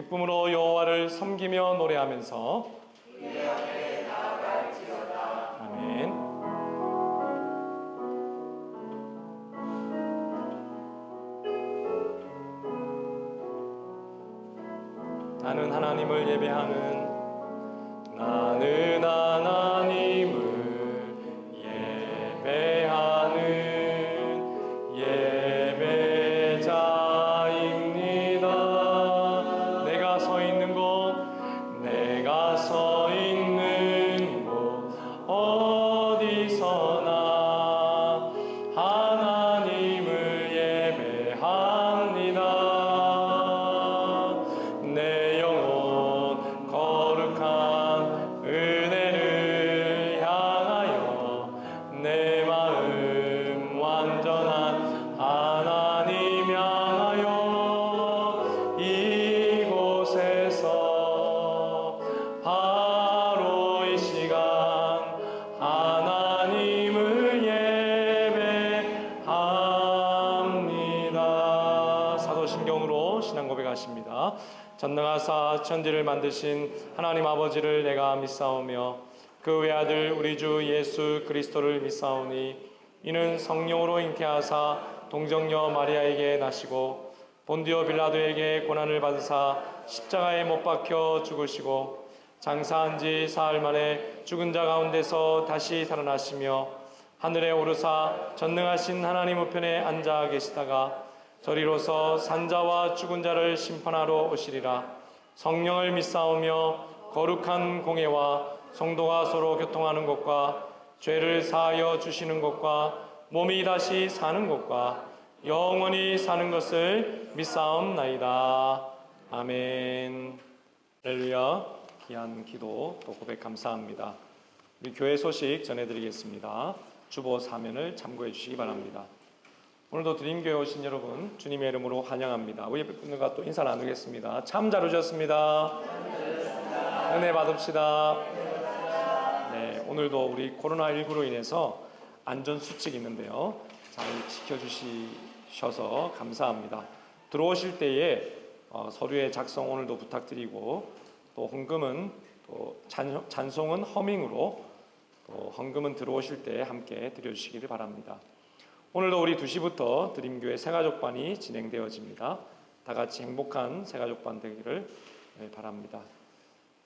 기쁨으로 여호와를 섬기며 노래하면서 아멘. 나는 하나님을 예배하는 예배자입니다. 내가 서 있는 곳 어디서나 하나님을 예배합니다. 내 영혼 거룩한 은혜를 향하여 내 마음 완전한 하나님 향하여 이곳에서 바로 이 시간 하나님을 예배합니다. 사도신경으로 신앙 고백하십니다. 전능하사 천지를 만드신 하나님 아버지를 내가 믿사오며 그 외아들 우리 주 예수 그리스도를 믿사오니 이는 성령으로 잉태하사 동정녀 마리아에게 나시고 본디오 빌라도에게 고난을 받으사 십자가에 못 박혀 죽으시고 장사한 지 사흘 만에 죽은 자 가운데서 다시 살아나시며 하늘에 오르사 전능하신 하나님 우편에 앉아 계시다가 저리로서 산자와 죽은 자를 심판하러 오시리라. 성령을 믿사오며 거룩한 공예와 성도가 서로 교통하는 것과 죄를 사하여 주시는 것과 몸이 다시 사는 것과 영원히 사는 것을 믿사옵나이다. 아멘. 할렐루야. 귀한 기도 또 고백 감사합니다. 우리 교회 소식 전해드리겠습니다. 주보 사면을 참고해 주시기 바랍니다. 오늘도 드림교회 오신 여러분 주님의 이름으로 환영합니다. 우리 분들과 또 인사 나누겠습니다. 참 잘 오셨습니다. 은혜 받읍시다. 네, 오늘도 우리 코로나19로 인해서 안전수칙이 있는데요. 잘 지켜주셔서 감사합니다. 들어오실 때에 서류의 작성 오늘도 부탁드리고 또 헌금은 또 찬송은 허밍으로 또 헌금은 들어오실 때 함께 드려주시기를 바랍니다. 오늘도 우리 2시부터 드림교회 새가족반이 진행되어집니다. 다 같이 행복한 새가족반 되기를 바랍니다.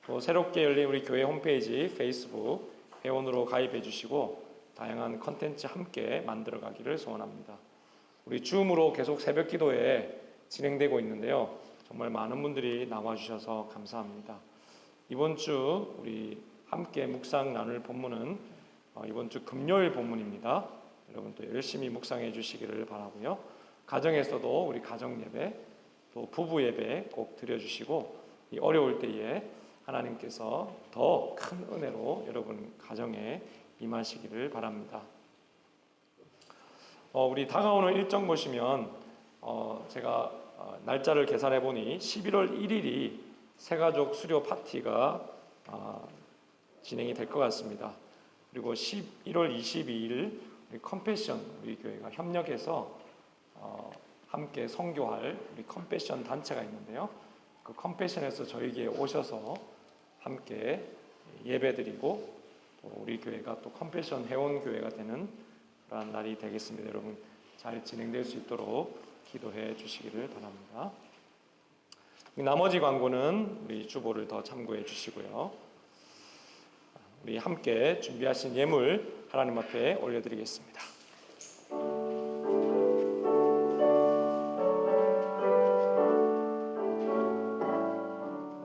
또 새롭게 열린 우리 교회 홈페이지, 페이스북 회원으로 가입해 주시고 다양한 컨텐츠 함께 만들어 가기를 소원합니다. 우리 줌으로 계속 새벽 기도에 진행되고 있는데요. 정말 많은 분들이 나와 주셔서 감사합니다. 이번 주 우리 함께 묵상 나눌 본문은 이번 주 금요일 본문입니다. 여러분 또 열심히 묵상해 주시기를 바라고요. 가정에서도 우리 가정 예배 또 부부 예배 꼭 드려주시고 이 어려울 때에 하나님께서 더 큰 은혜로 여러분 가정에 임하시기를 바랍니다. 우리 다가오는 일정 보시면 제가 날짜를 계산해 보니 11월 1일이 새가족 수료 파티가 진행이 될 것 같습니다. 그리고 11월 22일 우리 컴패션 우리 교회가 협력해서 함께 선교할 우리 컴패션 단체가 있는데요. 그 컴패션에서 저에게 오셔서 함께 예배드리고 또 우리 교회가 또 컴패션 회원 교회가 되는 그러한 날이 되겠습니다. 여러분 잘 진행될 수 있도록 기도해 주시기를 바랍니다. 나머지 광고는 우리 주보를 더 참고해 주시고요. 우리 함께 준비하신 예물 하나님 앞에 올려드리겠습니다.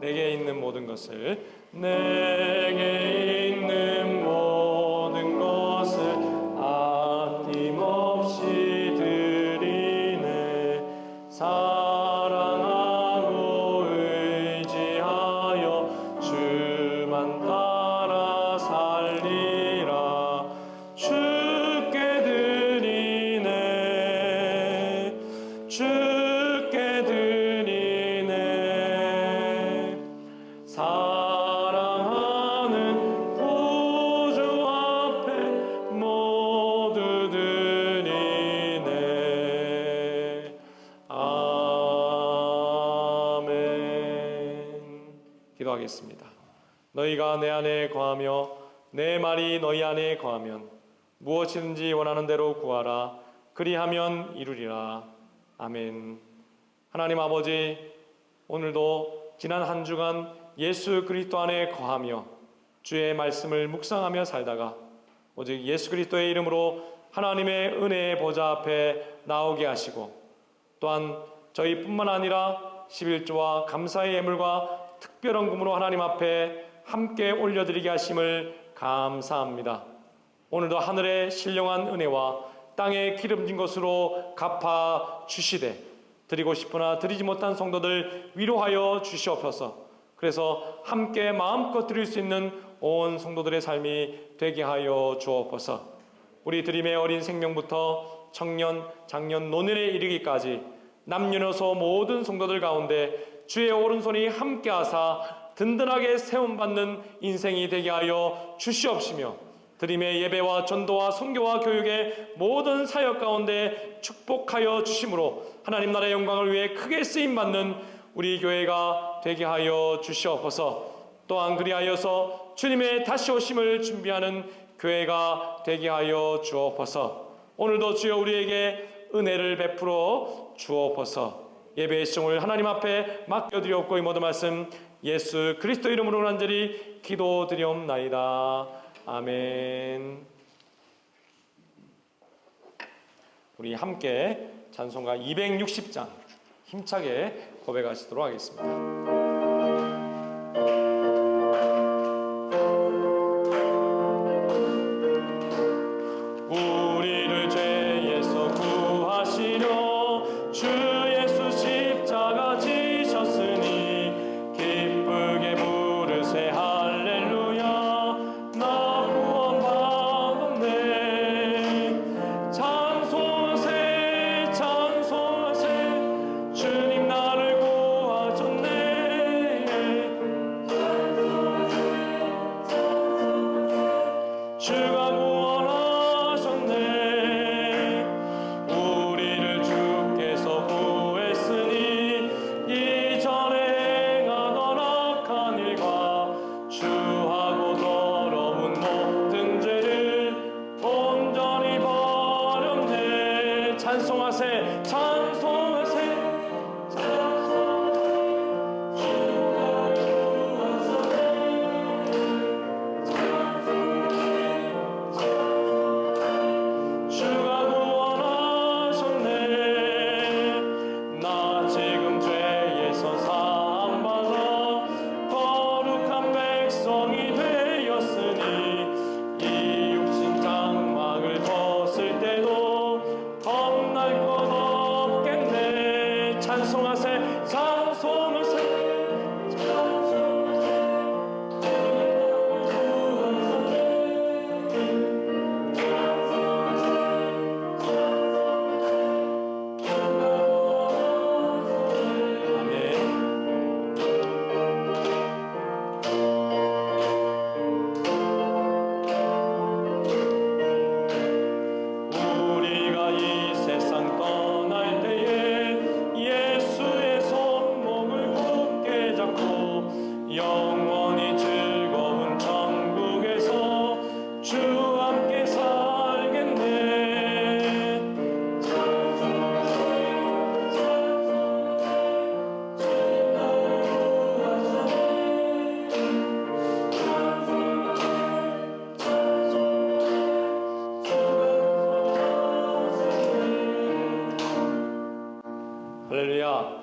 내게 있는 모든 것을 아낌없이 드리네. 사랑하고 의지하여 주만 따라 살리라. 주께 드리네. 주께 드리네. 사랑하는 기도하겠습니다. 너희가 내 안에 거하며 내 말이 너희 안에 거하면 무엇이든지 원하는 대로 구하라. 그리하면 이루리라. 아멘. 하나님 아버지, 오늘도 지난 한 주간 예수 그리스도 안에 거하며 주의 말씀을 묵상하며 살다가 오직 예수 그리스도의 이름으로 하나님의 은혜의 보좌 앞에 나오게 하시고, 또한 저희뿐만 아니라 11조와 감사의 예물과 특별한 금으로 하나님 앞에 함께 올려드리게 하심을 감사합니다. 오늘도 하늘의 신령한 은혜와 땅에 기름진 것으로 갚아 주시되 드리고 싶으나 드리지 못한 성도들 위로하여 주시옵소서. 그래서 함께 마음껏 드릴 수 있는 온 성도들의 삶이 되게 하여 주옵소서. 우리 드림의 어린 생명부터 청년, 장년, 노년에 이르기까지 남녀노소 모든 성도들 가운데 주의 오른손이 함께하사 든든하게 세움받는 인생이 되게 하여 주시옵시며, 드림의 예배와 전도와 선교와 교육의 모든 사역 가운데 축복하여 주심으로 하나님 나라의 영광을 위해 크게 쓰임받는 우리 교회가 되게 하여 주시옵소서. 또한 그리하여서 주님의 다시 오심을 준비하는 교회가 되게 하여 주옵소서. 오늘도 주여 우리에게 은혜를 베풀어 주옵소서. 예배의 시종을 하나님 앞에 맡겨드리옵고 이 모든 말씀 예수 그리스도 이름으로 간절히 기도드리옵나이다. 아멘. 우리 함께 찬송가 260장 힘차게 고백하시도록 하겠습니다. 우리를 죄에서 구하시려 주 예수 십자가 지셨으니 기쁘게 부르세 할렐루야. 나 구원받았네. 찬송하세 찬송하세 주님 나를 구하셨네. 주가 구원하셨네. 우리를 주께서 구했으니 이전에 행하던 악한 일과 주하고 더러운 모든 죄를 온전히 버렸네. 찬송하세 찬송하세 주가 구원하셨네. 나 지금 죄에서 사함받아 거룩한 백성이 되었으니 이 육신 장막을 벗을 때도 겁날 것 없겠네. 찬송하세 찬송하세 우리가 이 세상 떠날 때에 예수의 손목을 굳게 잡고 영원히 즐거운 천국에서 주와 함께 살겠네. 할렐루야.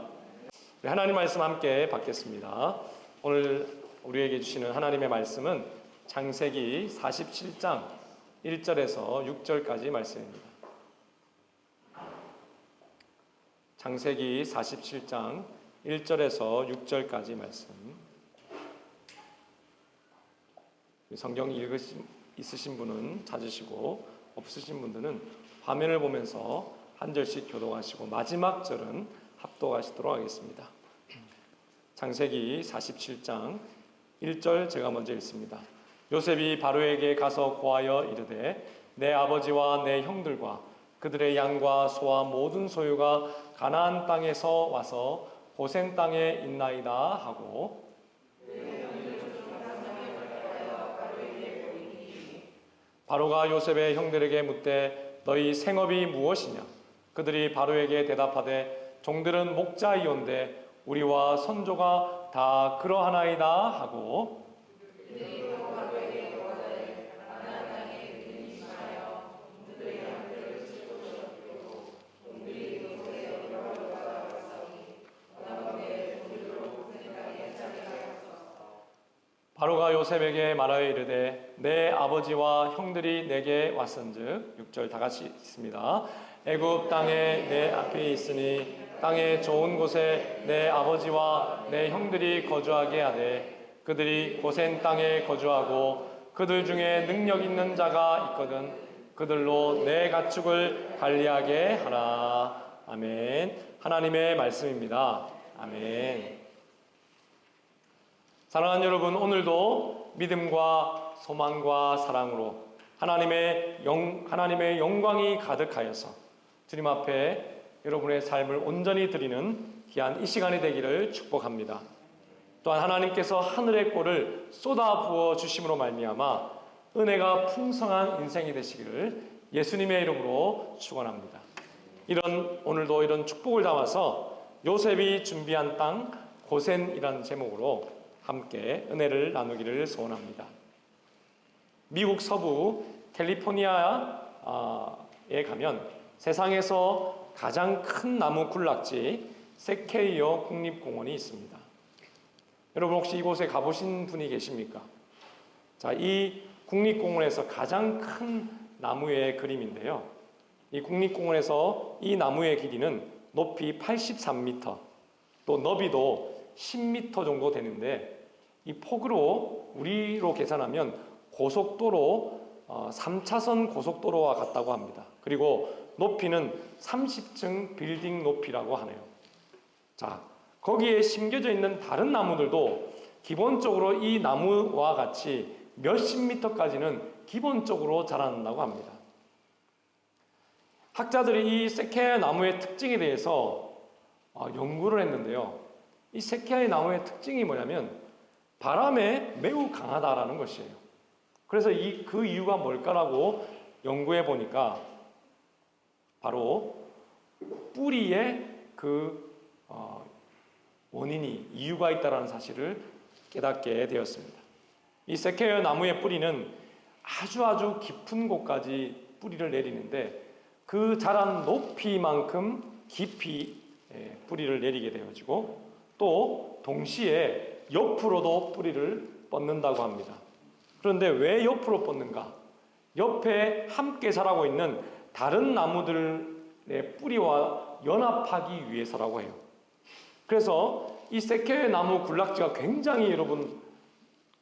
우리 하나님 말씀 함께 받겠습니다. 오늘 우리에게 주시는 하나님의 말씀은 창세기 47장 1절에서 6절까지 말씀입니다. 창세기 47장 1절에서 6절까지 말씀. 성경 있으신 분은 찾으시고 없으신 분들은 화면을 보면서 한 절씩 교독하시고 마지막 절은 합독하시도록 하겠습니다. 창세기 47장 1절 제가 먼저 읽습니다. 요셉이 바로에게 가서 고하여 이르되 내 아버지와 내 형들과 그들의 양과 소와 모든 소유가 가나안 땅에서 와서 고센 땅에 있나이다 하고 바로가 요셉의 형들에게 묻되 너희 생업이 무엇이냐? 그들이 바로에게 대답하되 종들은 목자이온데 우리와 선조가 다 그러하나이다 하고 바로가 요셉에게 말하여 이르되 내 아버지와 형들이 내게 왔은즉 6절 다 같이 있습니다. 애굽 땅에 내 앞에 있으니 땅의 좋은 곳에 내 아버지와 내 형들이 거주하게 하되 그들이 고센 땅에 거주하고 그들 중에 능력 있는 자가 있거든 그들로 내 가축을 관리하게 하라. 아멘. 하나님의 말씀입니다. 아멘. 사랑하는 여러분, 오늘도 믿음과 소망과 사랑으로 하나님의 영광이 가득하여서 주님 앞에 여러분의 삶을 온전히 드리는 귀한 이 시간이 되기를 축복합니다. 또한 하나님께서 하늘의 꼴을 쏟아 부어 주심으로 말미암아 은혜가 풍성한 인생이 되시기를 예수님의 이름으로 축원합니다. 오늘도 이런 축복을 담아서 요셉이 준비한 땅 고센이라는 제목으로 함께 은혜를 나누기를 소원합니다. 미국 서부 캘리포니아에 가면 세상에서 가장 큰 나무 군락지 세케이어 국립공원이 있습니다. 여러분 혹시 이곳에 가보신 분이 계십니까? 자, 이 국립공원에서 가장 큰 나무의 그림인데요. 이 국립공원에서 이 나무의 길이는 높이 83m, 또 너비도 10m 정도 되는데 이 폭으로 우리로 계산하면 고속도로 3차선 고속도로와 같다고 합니다. 그리고 높이는 30층 빌딩 높이라고 하네요. 자, 거기에 심겨져 있는 다른 나무들도 기본적으로 이 나무와 같이 몇십 미터까지는 기본적으로 자란다고 합니다. 학자들이 이 세케이아 나무의 특징에 대해서 연구를 했는데요. 이 세케이아 나무의 특징이 뭐냐면 바람에 매우 강하다라는 것이에요. 그래서 그 이유가 뭘까라고 연구해 보니까 바로 뿌리에 원인이 이유가 있다라는 사실을 깨닫게 되었습니다. 이 세케이아 나무의 뿌리는 아주 깊은 곳까지 뿌리를 내리는데 그 자란 높이만큼 깊이 뿌리를 내리게 되어지고 또 동시에 옆으로도 뿌리를 뻗는다고 합니다. 그런데 왜 옆으로 뻗는가? 옆에 함께 자라고 있는 다른 나무들의 뿌리와 연합하기 위해서라고 해요. 그래서 이 세케이아 나무 군락지가 굉장히 여러분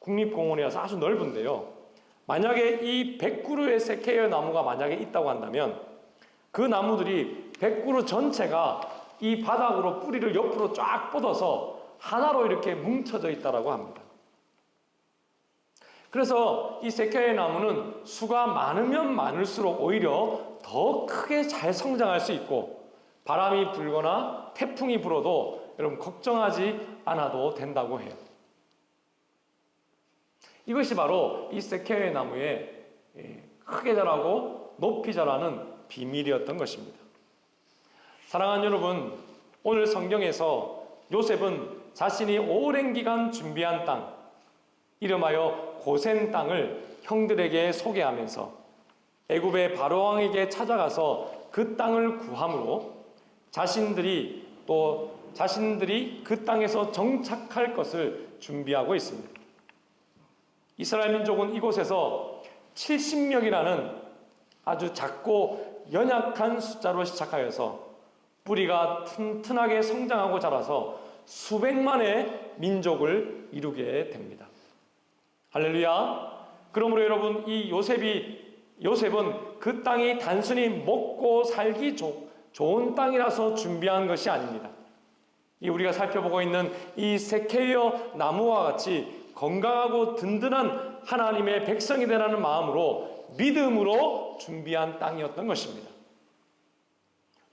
국립공원이라서 아주 넓은데요. 만약에 이 100그루의 세케이아 나무가 만약에 있다고 한다면 그 나무들이 100그루 전체가 이 바닥으로 뿌리를 옆으로 쫙 뻗어서 하나로 이렇게 뭉쳐져 있다고 합니다. 그래서 이 세케이아 나무는 수가 많으면 많을수록 오히려 더 크게 잘 성장할 수 있고 바람이 불거나 태풍이 불어도 여러분 걱정하지 않아도 된다고 해요. 이것이 바로 이 세케이아 나무의 크게 자라고 높이 자라는 비밀이었던 것입니다. 사랑하는 여러분, 오늘 성경에서 요셉은 자신이 오랜 기간 준비한 땅, 이름하여 고센 땅을 형들에게 소개하면서 애굽의 바로 왕에게 찾아가서 그 땅을 구함으로 자신들이 그 땅에서 정착할 것을 준비하고 있습니다. 이스라엘 민족은 이곳에서 70명이라는 아주 작고 연약한 숫자로 시작하여서 뿌리가 튼튼하게 성장하고 자라서 수백만의 민족을 이루게 됩니다. 할렐루야. 그러므로 여러분 이 요셉은 그 땅이 단순히 먹고 살기 좋은 땅이라서 준비한 것이 아닙니다. 우리가 살펴보고 있는 이 세케이어 나무와 같이 건강하고 든든한 하나님의 백성이 되라는 마음으로 믿음으로 준비한 땅이었던 것입니다.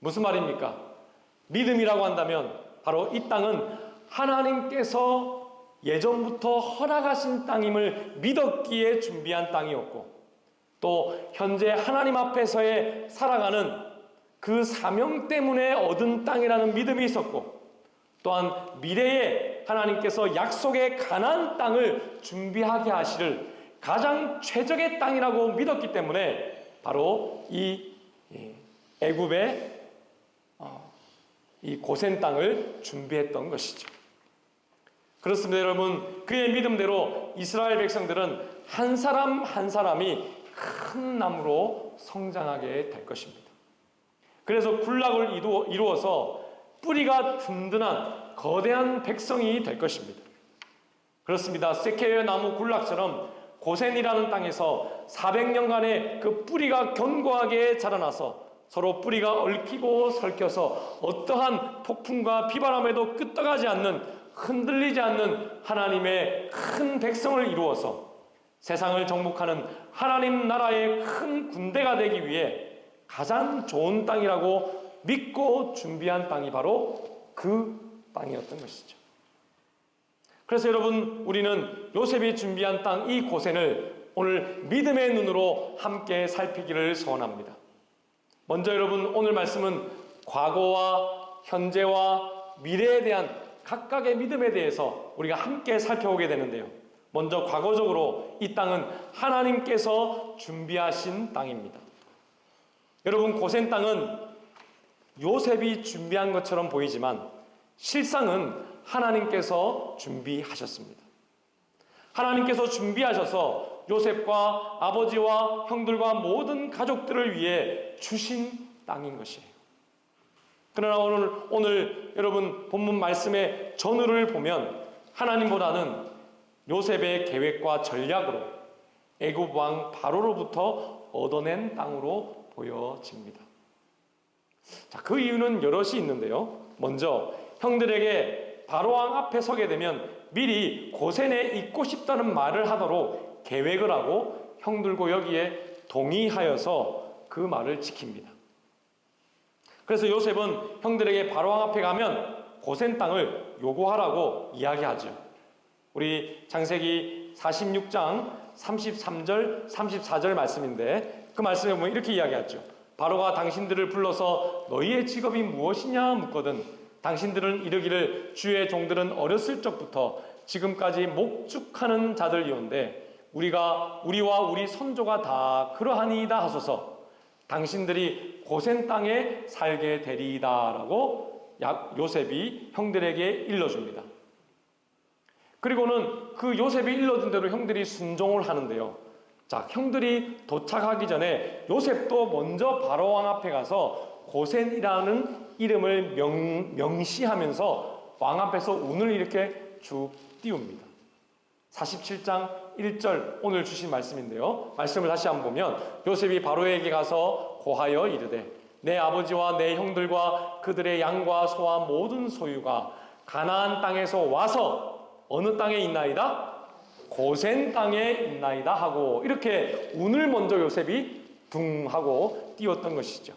무슨 말입니까? 믿음이라고 한다면 바로 이 땅은 하나님께서 예전부터 허락하신 땅임을 믿었기에 준비한 땅이었고 또 현재 하나님 앞에서의 살아가는 그 사명 때문에 얻은 땅이라는 믿음이 있었고, 또한 미래에 하나님께서 약속의 가나안 땅을 준비하게 하시를 가장 최적의 땅이라고 믿었기 때문에 바로 이 애굽의 이 고센 땅을 준비했던 것이죠. 그렇습니다, 여러분. 그의 믿음대로 이스라엘 백성들은 한 사람 한 사람이 큰 나무로 성장하게 될 것입니다. 그래서 군락을 이루어서 뿌리가 든든한 거대한 백성이 될 것입니다. 그렇습니다. 세케이아 나무 군락처럼 고센이라는 땅에서 400년간의 그 뿌리가 견고하게 자라나서 서로 뿌리가 얽히고 설켜서 어떠한 폭풍과 비바람에도 끄떡하지 않는, 흔들리지 않는 하나님의 큰 백성을 이루어서 세상을 정복하는 하나님 나라의 큰 군대가 되기 위해 가장 좋은 땅이라고 믿고 준비한 땅이 바로 그 땅이었던 것이죠. 그래서 여러분, 우리는 요셉이 준비한 땅 이 고센을 오늘 믿음의 눈으로 함께 살피기를 소원합니다. 먼저 여러분, 오늘 말씀은 과거와 현재와 미래에 대한 각각의 믿음에 대해서 우리가 함께 살펴보게 되는데요. 먼저 과거적으로 이 땅은 하나님께서 준비하신 땅입니다. 여러분, 고센 땅은 요셉이 준비한 것처럼 보이지만 실상은 하나님께서 준비하셨습니다. 하나님께서 준비하셔서 요셉과 아버지와 형들과 모든 가족들을 위해 주신 땅인 것이에요. 그러나 오늘 여러분 본문 말씀의 전후를 보면 하나님보다는 요셉의 계획과 전략으로 애굽 왕 바로로부터 얻어낸 땅으로 보여집니다. 자, 그 이유는 여럿이 있는데요. 먼저 형들에게 바로 왕 앞에 서게 되면 미리 고센에 있고 싶다는 말을 하도록 계획을 하고 형들과 여기에 동의하여서 그 말을 지킵니다. 그래서 요셉은 형들에게 바로 왕 앞에 가면 고센 땅을 요구하라고 이야기하죠. 우리 창세기 46장 33절 34절 말씀인데 그 말씀에 보면 이렇게 이야기하죠. 바로가 당신들을 불러서 너희의 직업이 무엇이냐 묻거든 당신들은 이르기를 주의 종들은 어렸을 적부터 지금까지 목축하는 자들이온데 우리와 우리 선조가 다 그러하니이다 하소서. 당신들이 고센 땅에 살게 되리이다 라고 요셉이 형들에게 일러줍니다. 그리고는 그 요셉이 일러준 대로 형들이 순종을 하는데요. 자, 형들이 도착하기 전에 요셉도 먼저 바로 왕 앞에 가서 고센이라는 이름을 명시하면서 왕 앞에서 운을 이렇게 쭉 띄웁니다. 47장 1절 오늘 주신 말씀인데요. 말씀을 다시 한번 보면 요셉이 바로에게 가서 고하여 이르되 내 아버지와 내 형들과 그들의 양과 소와 모든 소유가 가나안 땅에서 와서 어느 땅에 있나이다? 고센 땅에 있나이다 하고 이렇게 운을 먼저 요셉이 둥 하고 띄웠던 것이죠.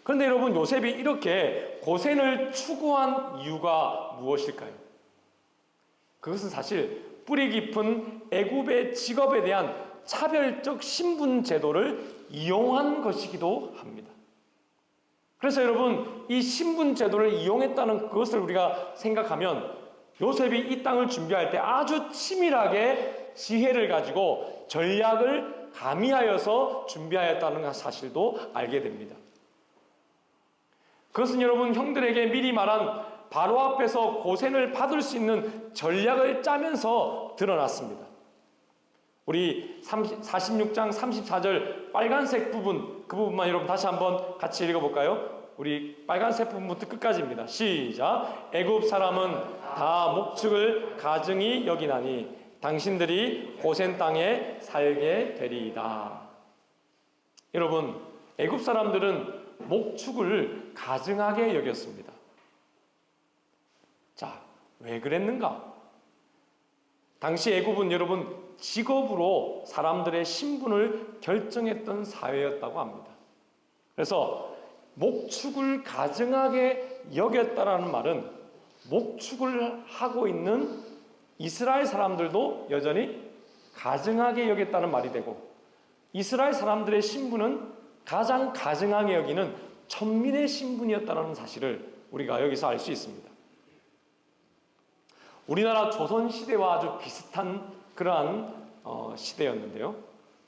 그런데 여러분, 요셉이 이렇게 고센을 추구한 이유가 무엇일까요? 그것은 사실 뿌리 깊은 애굽의 직업에 대한 차별적 신분 제도를 이용한 것이기도 합니다. 그래서 여러분, 이 신분 제도를 이용했다는 그것을 우리가 생각하면 요셉이 이 땅을 준비할 때 아주 치밀하게 지혜를 가지고 전략을 가미하여서 준비하였다는 사실도 알게 됩니다. 그것은 여러분, 형들에게 미리 말한 바로 앞에서 고센을 받을 수 있는 전략을 짜면서 드러났습니다. 우리 46장 34절 빨간색 부분, 그 부분만 여러분 다시 한번 같이 읽어볼까요? 우리 빨간색 부분부터 끝까지입니다. 시작. 애굽 사람은 다 목축을 가증히 여기나니 당신들이 고센 땅에 살게 되리이다. 여러분, 애굽 사람들은 목축을 가증하게 여겼습니다. 자, 왜 그랬는가? 당시 애굽은 여러분 직업으로 사람들의 신분을 결정했던 사회였다고 합니다. 그래서 목축을 가증하게 여겼다라는 말은 목축을 하고 있는 이스라엘 사람들도 여전히 가증하게 여겼다는 말이 되고 이스라엘 사람들의 신분은 가장 가증하게 여기는 천민의 신분이었다는 사실을 우리가 여기서 알 수 있습니다. 우리나라 조선시대와 아주 비슷한 그러한 시대였는데요.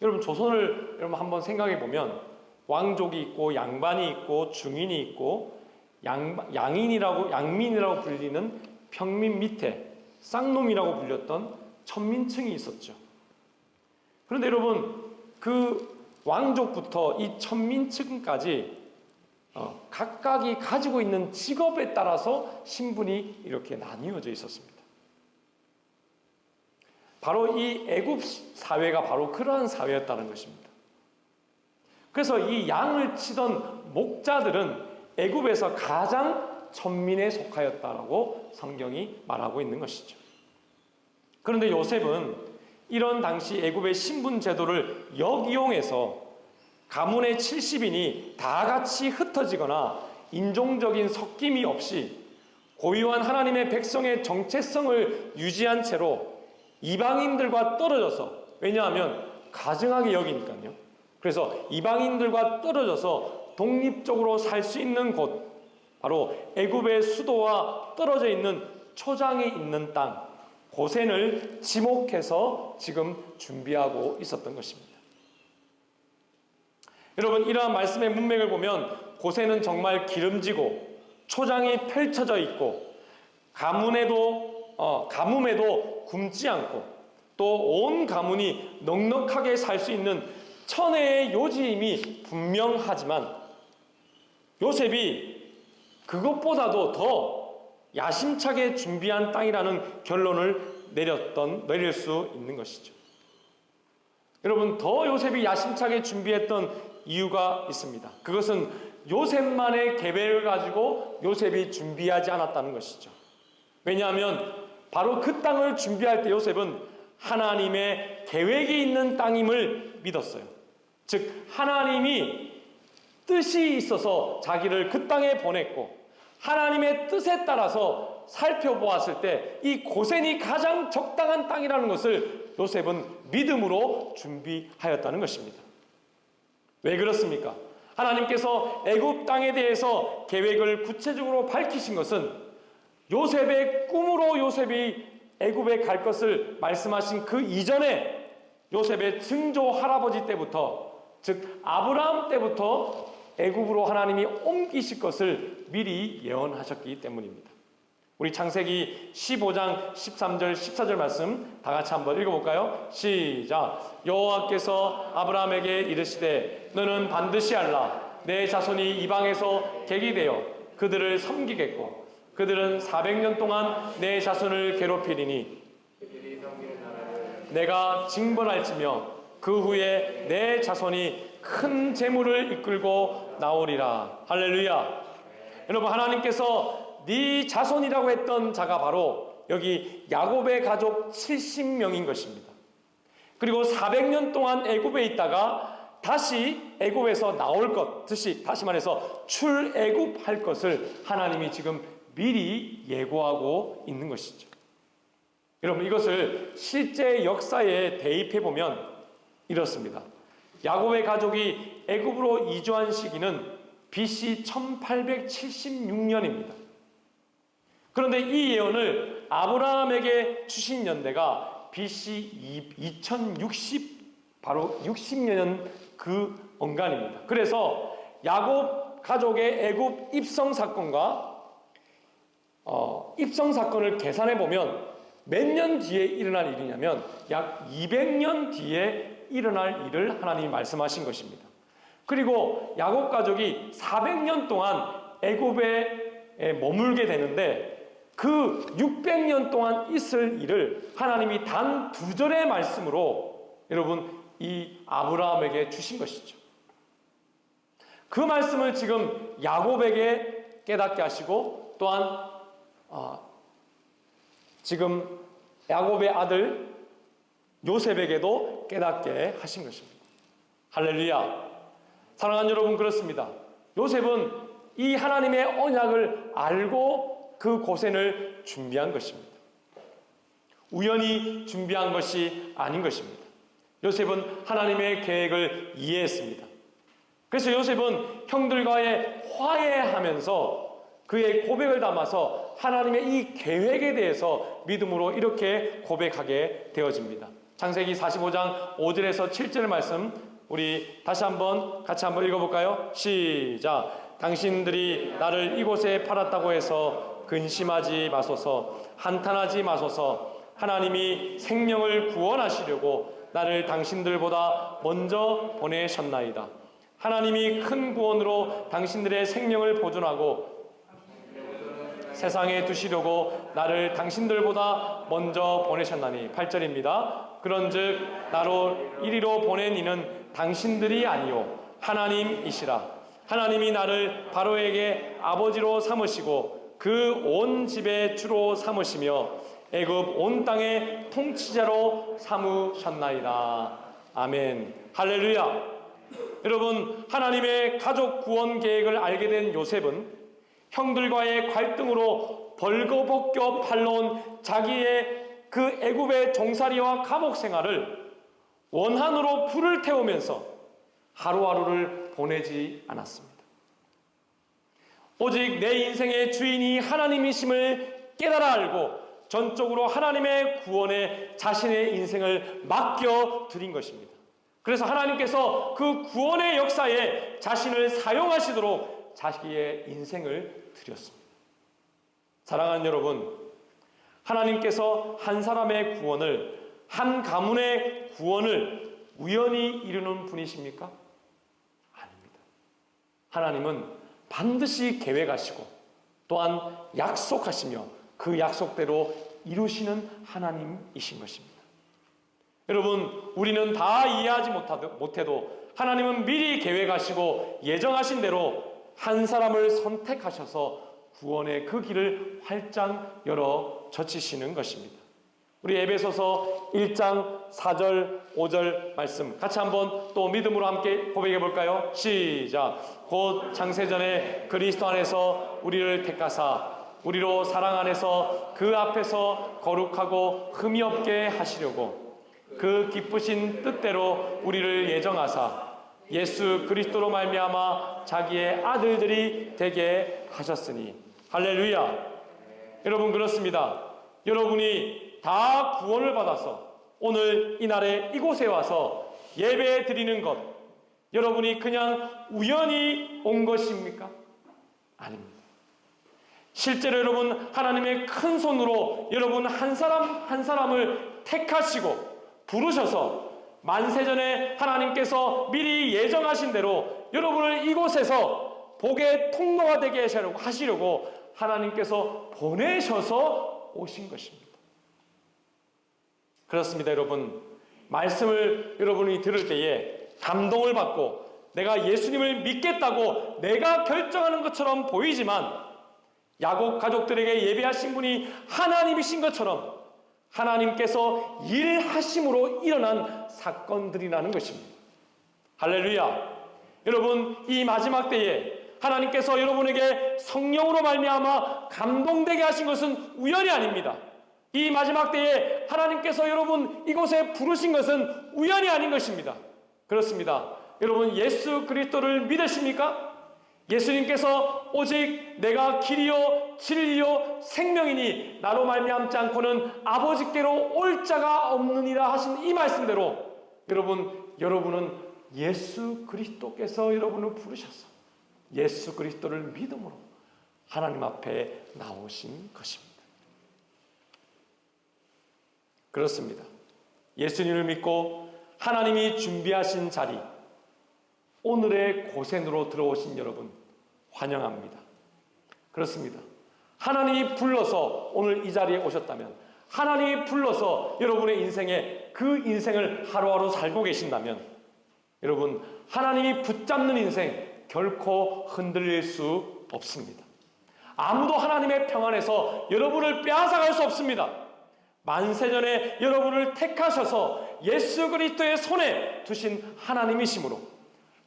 여러분, 조선을 여러분 한번 생각해 보면 왕족이 있고 양반이 있고 중인이 있고 양민이라고 불리는 평민 밑에 쌍놈이라고 불렸던 천민층이 있었죠. 그런데 여러분, 그 왕족부터 이 천민층까지 각각이 가지고 있는 직업에 따라서 신분이 이렇게 나뉘어져 있었습니다. 바로 이 애굽 사회가 바로 그러한 사회였다는 것입니다. 그래서 이 양을 치던 목자들은 애굽에서 가장 천민에 속하였다라고 성경이 말하고 있는 것이죠. 그런데 요셉은 이런 당시 애굽의 신분 제도를 역이용해서 가문의 70인이 다 같이 흩어지거나 인종적인 섞임이 없이 고유한 하나님의 백성의 정체성을 유지한 채로 이방인들과 떨어져서, 왜냐하면 가증하게 여기니까요. 그래서 이방인들과 떨어져서 독립적으로 살 수 있는 곳, 바로 애굽의 수도와 떨어져 있는 초장이 있는 땅, 고센을 지목해서 지금 준비하고 있었던 것입니다. 여러분, 이러한 말씀의 문맥을 보면 고센은 정말 기름지고 초장이 펼쳐져 있고 가뭄에도 굶지 않고 또 온 가문이 넉넉하게 살 수 있는 천혜의 요지임이 분명하지만 요셉이 그것보다도 더 야심차게 준비한 땅이라는 결론을 내릴 수 있는 것이죠. 여러분, 더 요셉이 야심차게 준비했던 이유가 있습니다. 그것은 요셉만의 계획을 가지고 요셉이 준비하지 않았다는 것이죠. 왜냐하면 바로 그 땅을 준비할 때 요셉은 하나님의 계획이 있는 땅임을 믿었어요. 즉, 하나님이 뜻이 있어서 자기를 그 땅에 보냈고 하나님의 뜻에 따라서 살펴보았을 때 이 고센이 가장 적당한 땅이라는 것을 요셉은 믿음으로 준비하였다는 것입니다. 왜 그렇습니까? 하나님께서 애굽 땅에 대해서 계획을 구체적으로 밝히신 것은 요셉의 꿈으로 요셉이 애굽에 갈 것을 말씀하신 그 이전에 요셉의 증조 할아버지 때부터, 즉 아브라함 때부터 애굽으로 하나님이 옮기실 것을 미리 예언하셨기 때문입니다. 우리 창세기 15장 13절 14절 말씀 다 같이 한번 읽어볼까요? 시작. 여호와께서 아브라함에게 이르시되 너는 반드시 알라. 내 자손이 이방에서 객이 되어 그들을 섬기겠고 그들은 400년 동안 내 자손을 괴롭히리니 내가 징벌할지며 그 후에 내 자손이 큰 재물을 이끌고 나오리라. 할렐루야. 여러분, 하나님께서 네 자손이라고 했던 자가 바로 여기 야곱의 가족 70명인 것입니다. 그리고 400년 동안 애굽에 있다가 다시 애굽에서 나올 것, 다시 말해서 출애굽할 것을 하나님이 지금 미리 예고하고 있는 것이죠. 여러분, 이것을 실제 역사에 대입해 보면 이렇습니다. 야곱의 가족이 애굽으로 이주한 시기는 BC 1876년입니다. 그런데 이 예언을 아브라함에게 주신 연대가 BC 2060, 바로 60년 그 언간입니다. 그래서 야곱 가족의 애굽 입성 사건과 입성 사건을 계산해 보면 몇 년 뒤에 일어날 일이냐면 약 200년 뒤에 일어날 일을 하나님이 말씀하신 것입니다. 그리고 야곱 가족이 400년 동안 애굽에 머물게 되는데 그 600년 동안 있을 일을 하나님이 단 2절의 말씀으로 여러분 이 아브라함에게 주신 것이죠. 그 말씀을 지금 야곱에게 깨닫게 하시고 또한 지금 야곱의 아들 요셉에게도 깨닫게 하신 것입니다. 할렐루야. 사랑하는 여러분, 그렇습니다. 요셉은 이 하나님의 언약을 알고 그 고센을 준비한 것입니다. 우연히 준비한 것이 아닌 것입니다. 요셉은 하나님의 계획을 이해했습니다. 그래서 요셉은 형들과의 화해하면서 그의 고백을 담아서 하나님의 이 계획에 대해서 믿음으로 이렇게 고백하게 되어집니다. 창세기 45장 5절에서 7절 말씀 우리 다시 한번 같이 한번 읽어볼까요? 시작. 당신들이 나를 이곳에 팔았다고 해서 근심하지 마소서, 한탄하지 마소서. 하나님이 생명을 구원하시려고 나를 당신들보다 먼저 보내셨나이다. 하나님이 큰 구원으로 당신들의 생명을 보존하고 세상에 두시려고 나를 당신들보다 먼저 보내셨나니. 8절입니다. 그런즉 나로 이리로 보낸 이는 당신들이 아니요 하나님이시라. 하나님이 나를 바로에게 아버지로 삼으시고 그 온 집의 주로 삼으시며 애굽 온 땅의 통치자로 삼으셨나이다. 아멘. 할렐루야. 여러분, 하나님의 가족 구원 계획을 알게 된 요셉은 형들과의 갈등으로 벌거벗겨 팔러온 자기의 그 애굽의 종살이와 감옥 생활을 원한으로 불을 태우면서 하루하루를 보내지 않았습니다. 오직 내 인생의 주인이 하나님이심을 깨달아 알고 전적으로 하나님의 구원에 자신의 인생을 맡겨 드린 것입니다. 그래서 하나님께서 그 구원의 역사에 자신을 사용하시도록 자기의 인생을 드렸습니다. 사랑하는 여러분, 하나님께서 한 사람의 구원을, 한 가문의 구원을 우연히 이루는 분이십니까? 아닙니다. 하나님은 반드시 계획하시고 또한 약속하시며 그 약속대로 이루시는 하나님이신 것입니다. 여러분, 우리는 다 이해하지 못해도 하나님은 미리 계획하시고 예정하신 대로 한 사람을 선택하셔서 구원의 그 길을 활짝 열어 젖히시는 것입니다. 우리 에베소서 1장 4절 5절 말씀 같이 한번 또 믿음으로 함께 고백해 볼까요? 시작. 곧 창세전에 그리스도 안에서 우리를 택하사 우리로 사랑 안에서 그 앞에서 거룩하고 흠이 없게 하시려고 그 기쁘신 뜻대로 우리를 예정하사 예수 그리스도로 말미암아 자기의 아들들이 되게 하셨으니. 할렐루야. 여러분, 그렇습니다. 여러분이 다 구원을 받아서 오늘 이날에 이곳에 와서 예배 드리는 것, 여러분이 그냥 우연히 온 것입니까? 아닙니다. 실제로 여러분, 하나님의 큰 손으로 여러분 한 사람 한 사람을 택하시고 부르셔서 만세전에 하나님께서 미리 예정하신 대로 여러분을 이곳에서 복의 통로가 되게 하시려고 하나님께서 보내셔서 오신 것입니다. 그렇습니다. 여러분, 말씀을 여러분이 들을 때에 감동을 받고 내가 예수님을 믿겠다고 내가 결정하는 것처럼 보이지만 야곱 가족들에게 예배하신 분이 하나님이신 것처럼 하나님께서 일하심으로 일어난 사건들이라는 것입니다. 할렐루야. 여러분, 이 마지막 때에 하나님께서 여러분에게 성령으로 말미암아 감동되게 하신 것은 우연이 아닙니다. 이 마지막 때에 하나님께서 여러분 이곳에 부르신 것은 우연이 아닌 것입니다. 그렇습니다. 여러분, 예수 그리스도를 믿으십니까? 예수님께서 오직 내가 길이요 진리요 생명이니 나로 말미암지 않고는 아버지께로 올 자가 없느니라 하신 이 말씀대로 여러분은 예수 그리스도께서 여러분을 부르셔서 예수 그리스도를 믿음으로 하나님 앞에 나오신 것입니다. 그렇습니다. 예수님을 믿고 하나님이 준비하신 자리, 오늘의 고센으로 들어오신 여러분 환영합니다. 그렇습니다. 하나님이 불러서 오늘 이 자리에 오셨다면, 하나님이 불러서 여러분의 인생에 그 인생을 하루하루 살고 계신다면, 여러분, 하나님이 붙잡는 인생 결코 흔들릴 수 없습니다. 아무도 하나님의 평안에서 여러분을 빼앗아갈 수 없습니다. 만세전에 여러분을 택하셔서 예수 그리스도의 손에 두신 하나님이시므로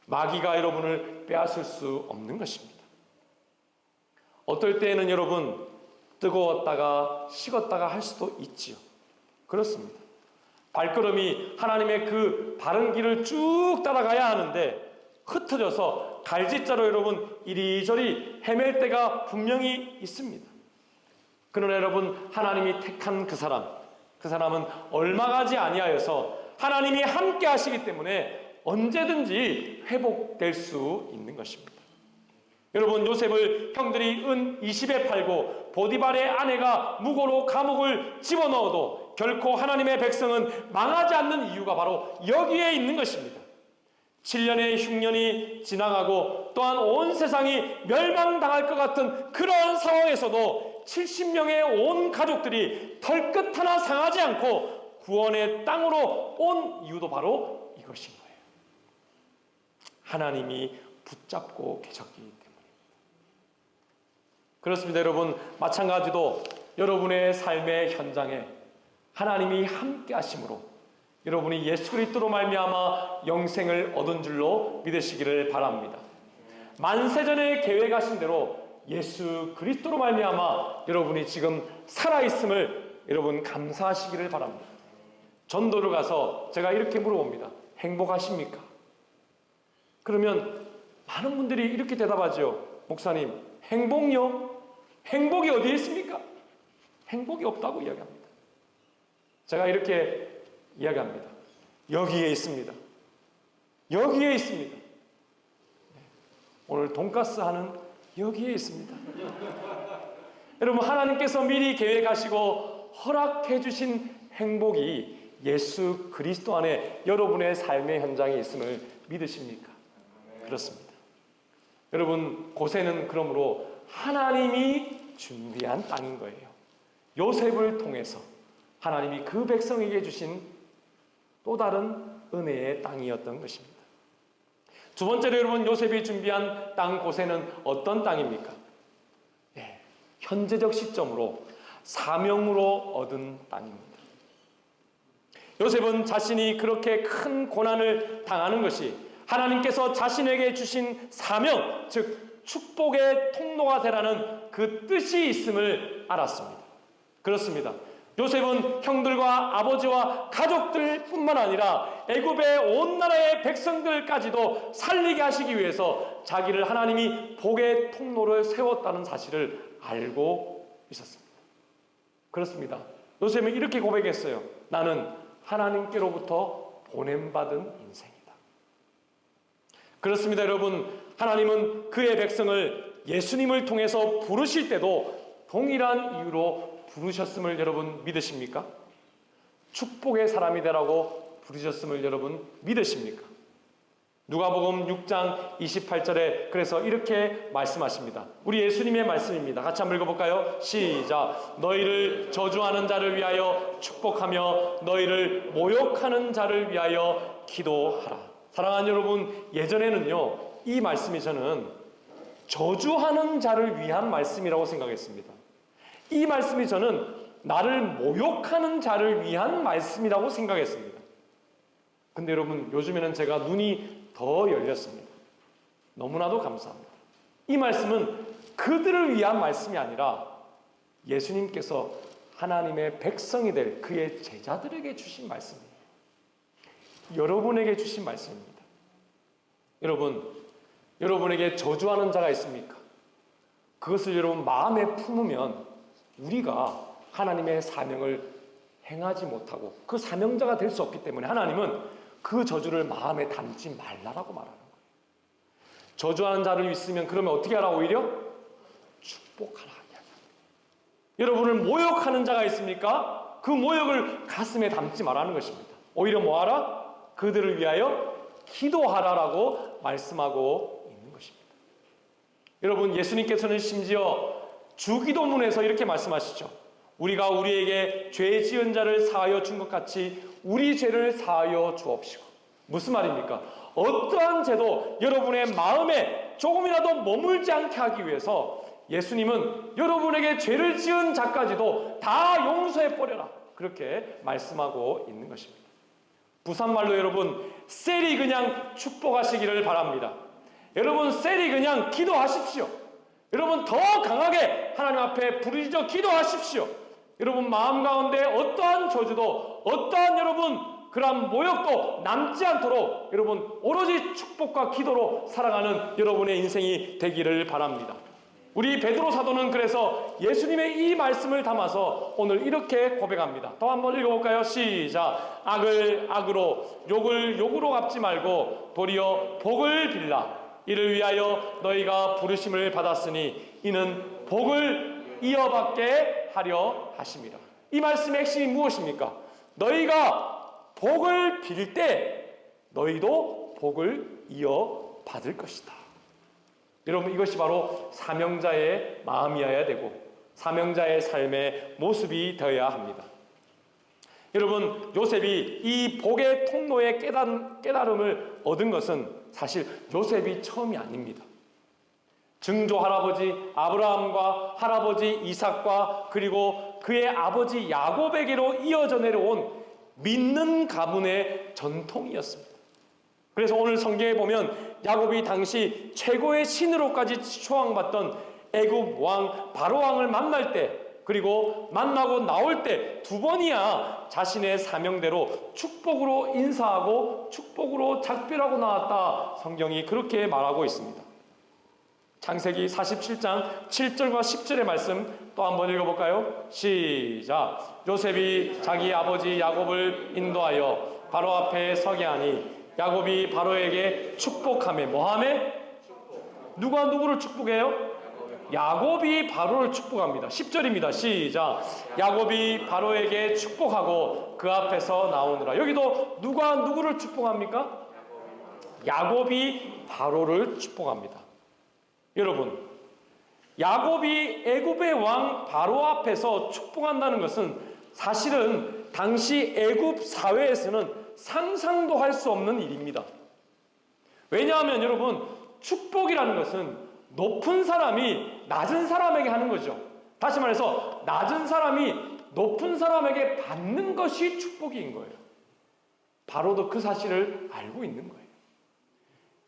마귀가 여러분을 빼앗을 수 없는 것입니다. 어떨 때에는 여러분 뜨거웠다가 식었다가 할 수도 있지요. 그렇습니다. 발걸음이 하나님의 그 바른 길을 쭉 따라가야 하는데 흩어져서 갈짓자로 여러분 이리저리 헤맬 때가 분명히 있습니다. 그러나 여러분, 하나님이 택한 그 사람은 얼마가지 아니하여서 하나님이 함께 하시기 때문에 언제든지 회복될 수 있는 것입니다. 여러분, 요셉을 형들이 은 20에 팔고 보디발의 아내가 무고로 감옥을 집어넣어도 결코 하나님의 백성은 망하지 않는 이유가 바로 여기에 있는 것입니다. 7년의 흉년이 지나가고 또한 온 세상이 멸망당할 것 같은 그런 상황에서도 70명의 온 가족들이 털끝 하나 상하지 않고 구원의 땅으로 온 이유도 바로 이것인 거예요. 하나님이 붙잡고 계셨기 때문입니다. 그렇습니다. 여러분, 마찬가지로 여러분의 삶의 현장에 하나님이 함께 하심으로 여러분이 예수 그리스도로 말미암아 영생을 얻은 줄로 믿으시기를 바랍니다. 만세전에 계획하신 대로 예수 그리스도로 말미암아 여러분이 지금 살아있음을 여러분 감사하시기를 바랍니다. 전도를 가서 제가 이렇게 물어봅니다. 행복하십니까? 그러면 많은 분들이 이렇게 대답하죠. 목사님, 행복요? 행복이 어디에 있습니까? 행복이 없다고 이야기합니다. 제가 이렇게 이야기합니다. 여기에 있습니다. 여기에 있습니다. 오늘 돈가스 하는 여기에 있습니다. 여러분, 하나님께서 미리 계획하시고 허락해 주신 행복이 예수 그리스도 안에 여러분의 삶의 현장에 있음을 믿으십니까? 그렇습니다. 여러분, 고센은 그러므로 하나님이 준비한 땅인 거예요. 요셉을 통해서 하나님이 그 백성에게 주신 또 다른 은혜의 땅이었던 것입니다. 두 번째로 여러분, 요셉이 준비한 땅 고센은 어떤 땅입니까? 현재적 시점으로 사명으로 얻은 땅입니다. 요셉은 자신이 그렇게 큰 고난을 당하는 것이 하나님께서 자신에게 주신 사명, 즉 축복의 통로가 되라는 그 뜻이 있음을 알았습니다. 그렇습니다. 요셉은 형들과 아버지와 가족들뿐만 아니라 애굽의 온 나라의 백성들까지도 살리게 하시기 위해서 자기를 하나님이 복의 통로를 세웠다는 사실을 알고 있었습니다. 그렇습니다. 요셉은 이렇게 고백했어요. 나는 하나님께로부터 보냄받은 인생이다. 그렇습니다. 여러분, 하나님은 그의 백성을 예수님을 통해서 부르실 때도 동일한 이유로 부르셨음을 여러분 믿으십니까? 축복의 사람이 되라고 부르셨음을 여러분 믿으십니까? 누가복음 6장 28절에 그래서 이렇게 말씀하십니다. 우리 예수님의 말씀입니다. 같이 한번 읽어볼까요? 시작. 너희를 저주하는 자를 위하여 축복하며 너희를 모욕하는 자를 위하여 기도하라. 사랑하는 여러분, 예전에는요 이 말씀이 저는 저주하는 자를 위한 말씀이라고 생각했습니다. 이 말씀이 저는 나를 모욕하는 자를 위한 말씀이라고 생각했습니다. 근데 여러분, 요즘에는 제가 눈이 더 열렸습니다. 너무나도 감사합니다. 이 말씀은 그들을 위한 말씀이 아니라 예수님께서 하나님의 백성이 될 그의 제자들에게 주신 말씀이에요. 여러분에게 주신 말씀입니다. 여러분, 여러분에게 저주하는 자가 있습니까? 그것을 여러분 마음에 품으면 우리가 하나님의 사명을 행하지 못하고 그 사명자가 될 수 없기 때문에 하나님은 그 저주를 마음에 담지 말라라고 말하는 거예요. 저주하는 자를 있으면 그러면 어떻게 하라? 오히려 축복하라. 여러분을 모욕하는 자가 있습니까? 그 모욕을 가슴에 담지 말라는 것입니다. 오히려 뭐하라? 그들을 위하여 기도하라라고 말씀하고 있는 것입니다. 여러분, 예수님께서는 심지어 주기도문에서 이렇게 말씀하시죠. 우리가 우리에게 죄 지은 자를 사하여 준 것 같이 우리 죄를 사하여 주옵시고. 무슨 말입니까? 어떠한 죄도 여러분의 마음에 조금이라도 머물지 않게 하기 위해서 예수님은 여러분에게 죄를 지은 자까지도 다 용서해 버려라, 그렇게 말씀하고 있는 것입니다. 부산말로 여러분, 쎄리 그냥 축복하시기를 바랍니다. 여러분, 쎄리 그냥 기도하십시오. 여러분, 더 강하게 하나님 앞에 부르짖어 기도하십시오. 여러분 마음 가운데 어떠한 저주도 어떠한 여러분 그러한 모욕도 남지 않도록 여러분 오로지 축복과 기도로 살아가는 여러분의 인생이 되기를 바랍니다. 우리 베드로 사도는 그래서 예수님의 이 말씀을 담아서 오늘 이렇게 고백합니다. 또 한번 읽어볼까요? 시작. 악을 악으로 욕을 욕으로 갚지 말고 도리어 복을 빌라. 이를 위하여 너희가 부르심을 받았으니 이는 복을 이어받게 하려 하심이라. 이 말씀의 핵심이 무엇입니까? 너희가 복을 빌 때 너희도 복을 이어받을 것이다. 여러분 이것이 바로 사명자의 마음이어야 되고 사명자의 삶의 모습이 되어야 합니다. 여러분 요셉이 이 복의 통로의 깨달음을 얻은 것은 사실 요셉이 처음이 아닙니다. 증조 할아버지 아브라함과 할아버지 이삭과 그리고 그의 아버지 야곱에게로 이어져 내려온 믿는 가문의 전통이었습니다. 그래서 오늘 성경에 보면 야곱이 당시 최고의 신으로까지 초앙받던 애굽 왕 바로 왕을 만날 때 그리고 만나고 나올 때 두 번이야 자신의 사명대로 축복으로 인사하고 축복으로 작별하고 나왔다. 성경이 그렇게 말하고 있습니다. 창세기 47장 7절과 10절의 말씀 또 한번 읽어볼까요? 시작. 요셉이 자기 아버지 야곱을 인도하여 바로 앞에 서게 하니 야곱이 바로에게 축복하며 뭐하며? 누가 누구를 축복해요? 야곱이 바로를 축복합니다. 10절입니다. 시작. 야곱이 바로에게 축복하고 그 앞에서 나오느라. 여기도 누가 누구를 축복합니까? 야곱이 바로를 축복합니다. 여러분 야곱이 애굽의 왕 바로 앞에서 축복한다는 것은 사실은 당시 애굽 사회에서는 상상도 할 수 없는 일입니다. 왜냐하면 여러분 축복이라는 것은 높은 사람이 낮은 사람에게 하는 거죠. 다시 말해서 낮은 사람이 높은 사람에게 받는 것이 축복인 거예요. 바로도 그 사실을 알고 있는 거예요.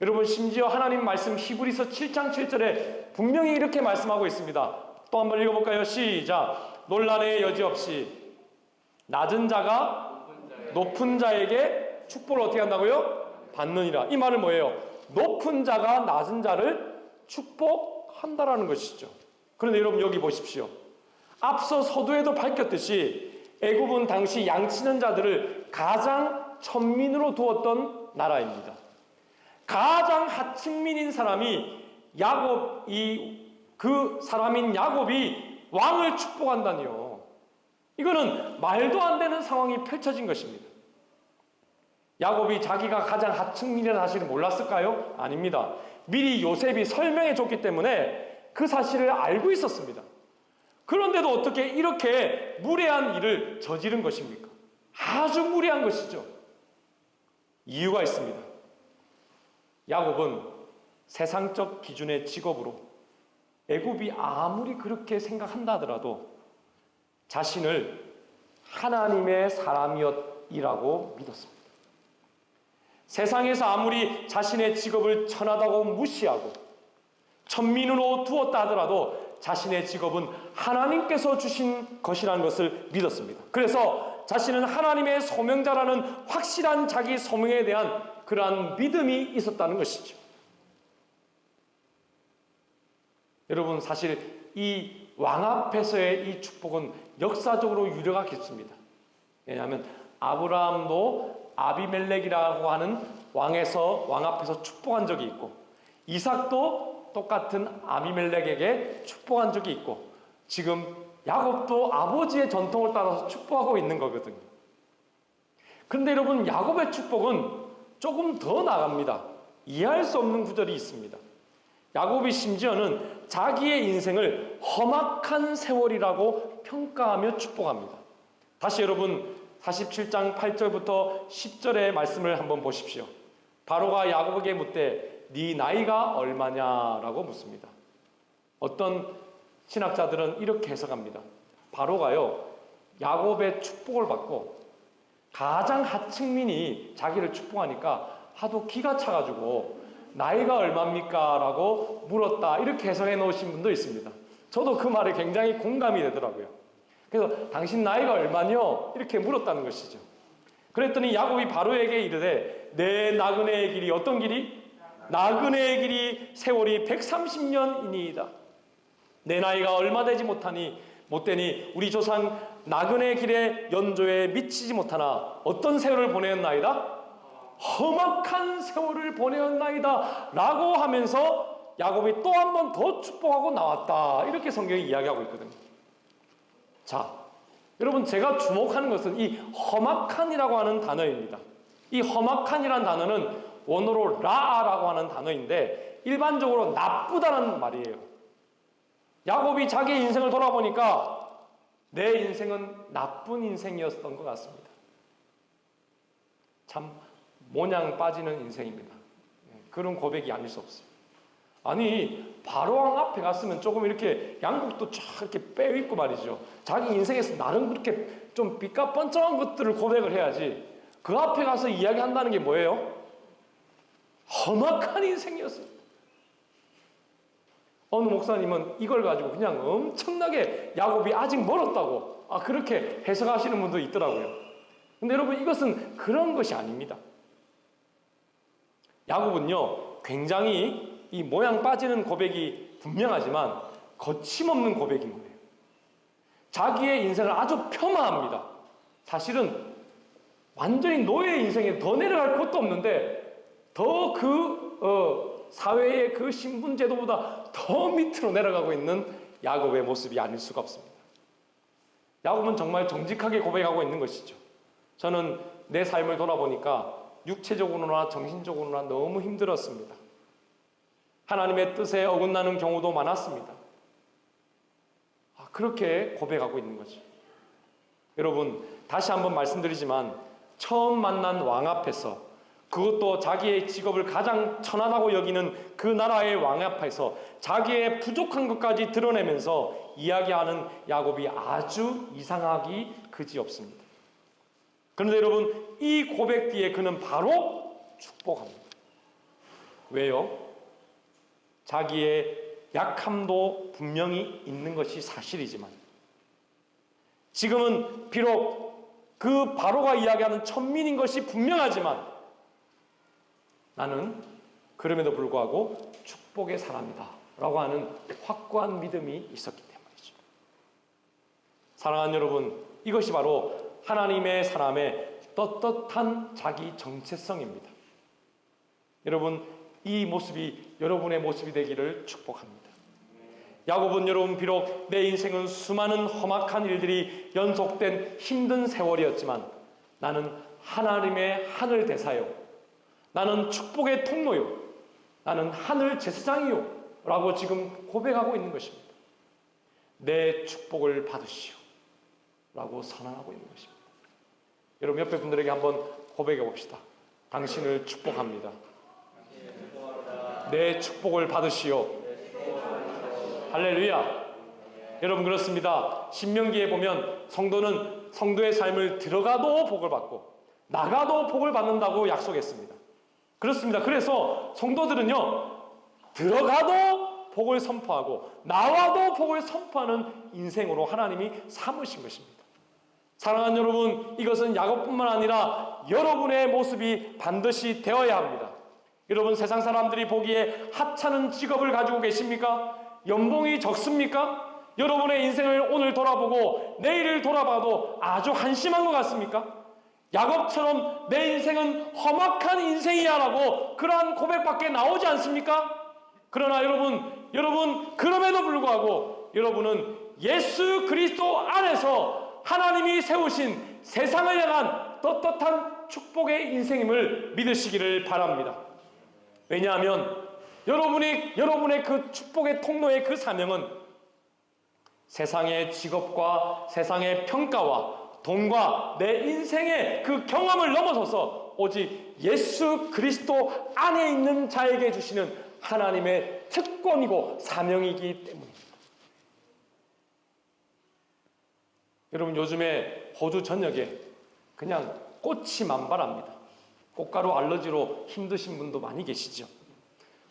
여러분 심지어 하나님 말씀 히브리서 7장 7절에 분명히 이렇게 말씀하고 있습니다. 또 한번 읽어볼까요? 시작. 논란의 여지 없이 낮은 자가 높은 자에게 축복을 어떻게 한다고요? 받느니라. 이 말은 뭐예요? 높은 자가 낮은 자를 축복한다라는 것이죠. 그런데 여러분 여기 보십시오. 앞서 서두에도 밝혔듯이 애굽은 당시 양치는 자들을 가장 천민으로 두었던 나라입니다. 가장 하층민인 사람이 그 사람인 야곱이 왕을 축복한다니요. 이거는 말도 안 되는 상황이 펼쳐진 것입니다. 야곱이 자기가 가장 하층민이라는 사실을 몰랐을까요? 아닙니다. 미리 요셉이 설명해 줬기 때문에 그 사실을 알고 있었습니다. 그런데도 어떻게 이렇게 무례한 일을 저지른 것입니까? 아주 무례한 것이죠. 이유가 있습니다. 야곱은 세상적 기준의 직업으로 애굽이 아무리 그렇게 생각한다 하더라도 자신을 하나님의 사람이었이라고 믿었습니다. 세상에서 아무리 자신의 직업을 천하다고 무시하고 천민으로 두었다 하더라도 자신의 직업은 하나님께서 주신 것이라는 것을 믿었습니다. 그래서 자신은 하나님의 소명자라는 확실한 자기 소명에 대한 그러한 믿음이 있었다는 것이죠. 여러분 사실 이 왕 앞에서의 이 축복은 역사적으로 유래가 깊습니다. 왜냐하면 아브라함도 아비멜렉이라고 하는 왕 앞에서 축복한 적이 있고 이삭도 똑같은 아비멜렉에게 축복한 적이 있고 지금 야곱도 아버지의 전통을 따라서 축복하고 있는 거거든요. 그런데 여러분 야곱의 축복은 조금 더 나갑니다. 이해할 수 없는 구절이 있습니다. 야곱이 심지어는 자기의 인생을 험악한 세월이라고 평가하며 축복합니다. 다시 여러분 47장 8절부터 10절의 말씀을 한번 보십시오. 바로가 야곱에게 묻되 네 나이가 얼마냐라고 묻습니다. 어떤 신학자들은 이렇게 해석합니다. 바로가요 야곱의 축복을 받고 가장 하층민이 자기를 축복하니까 하도 기가 차가지고 나이가 얼마입니까? 라고 물었다. 이렇게 해석해 놓으신 분도 있습니다. 저도 그 말에 굉장히 공감이 되더라고요. 그래서 당신 나이가 얼마뇨? 이렇게 물었다는 것이죠. 그랬더니 야곱이 바로에게 이르되 내 나그네의 길이 어떤 길이? 나그네의 길이 세월이 130년이니이다. 내 나이가 얼마 되지 못되니 우리 조상 나그네 길의 연조에 미치지 못하나 어떤 세월을 보내었나이다? 험악한 세월을 보내었나이다 라고 하면서 야곱이 또 한 번 더 축복하고 나왔다. 이렇게 성경이 이야기하고 있거든요. 자, 여러분 제가 주목하는 것은 이 험악한이라고 하는 단어입니다. 이 험악한이라는 단어는 원어로 라라고 하는 단어인데 일반적으로 나쁘다는 말이에요. 야곱이 자기의 인생을 돌아보니까 내 인생은 나쁜 인생이었던 것 같습니다. 참 모냥 빠지는 인생입니다. 그런 고백이 아닐 수 없어요. 아니 바로왕 앞에 갔으면 조금 이렇게 양복도 쫙 이렇게 빼입고 말이죠. 자기 인생에서 나름 그렇게 좀 삐까뻔쩍한 것들을 고백을 해야지. 그 앞에 가서 이야기한다는 게 뭐예요? 험악한 인생이었습니다. 어느 목사님은 이걸 가지고 그냥 엄청나게 야곱이 아직 멀었다고 그렇게 해석하시는 분도 있더라고요. 근데 여러분 이것은 그런 것이 아닙니다. 야곱은요 굉장히 이 모양 빠지는 고백이 분명하지만 거침없는 고백인 거예요. 자기의 인생을 아주 폄하합니다. 사실은 완전히 노예 인생에 더 내려갈 곳도 없는데 더 사회의 그 신분 제도보다 더 밑으로 내려가고 있는 야곱의 모습이 아닐 수가 없습니다. 야곱은 정말 정직하게 고백하고 있는 것이죠. 저는 내 삶을 돌아보니까 육체적으로나 정신적으로나 너무 힘들었습니다. 하나님의 뜻에 어긋나는 경우도 많았습니다. 그렇게 고백하고 있는 거죠. 여러분 다시 한번 말씀드리지만 처음 만난 왕 앞에서 그것도 자기의 직업을 가장 천한하고 여기는 그 나라의 왕 앞에서 자기의 부족한 것까지 드러내면서 이야기하는 야곱이 아주 이상하기 그지없습니다. 그런데 여러분 이 고백 뒤에 그는 바로 축복합니다. 왜요? 자기의 약함도 분명히 있는 것이 사실이지만 지금은 비록 그 바로가 이야기하는 천민인 것이 분명하지만 나는 그럼에도 불구하고 축복의 사람이다 라고 하는 확고한 믿음이 있었기 때문이죠. 사랑하는 여러분, 이것이 바로 하나님의 사람의 떳떳한 자기 정체성입니다. 여러분 이 모습이 여러분의 모습이 되기를 축복합니다. 야곱은 여러분 비록 내 인생은 수많은 험악한 일들이 연속된 힘든 세월이었지만 나는 하나님의 하늘 대사요, 나는 축복의 통로요, 나는 하늘 제사장이요 라고 지금 고백하고 있는 것입니다. 내 축복을 받으시오 라고 선언하고 있는 것입니다. 여러분 옆에 분들에게 한번 고백해 봅시다. 당신을 축복합니다. 내 축복을 받으시오. 할렐루야. 여러분 그렇습니다. 신명기에 보면 성도는 성도의 삶을 들어가도 복을 받고 나가도 복을 받는다고 약속했습니다. 그렇습니다. 그래서 성도들은요 들어가도 복을 선포하고 나와도 복을 선포하는 인생으로 하나님이 삼으신 것입니다. 사랑하는 여러분, 이것은 야곱뿐만 아니라 여러분의 모습이 반드시 되어야 합니다. 여러분 세상 사람들이 보기에 하찮은 직업을 가지고 계십니까? 연봉이 적습니까? 여러분의 인생을 오늘 돌아보고 내일을 돌아봐도 아주 한심한 것 같습니까? 야곱처럼 내 인생은 험악한 인생이야 라고 그러한 고백밖에 나오지 않습니까? 그러나 여러분 그럼에도 불구하고 여러분은 예수 그리스도 안에서 하나님이 세우신 세상을 향한 떳떳한 축복의 인생임을 믿으시기를 바랍니다. 왜냐하면 여러분의 그 축복의 통로의 그 사명은 세상의 직업과 세상의 평가와 돈과 내 인생의 그 경험을 넘어서서 오직 예수 그리스도 안에 있는 자에게 주시는 하나님의 특권이고 사명이기 때문입니다. 여러분 요즘에 호주 전역에 그냥 꽃이 만발합니다. 꽃가루 알러지로 힘드신 분도 많이 계시죠.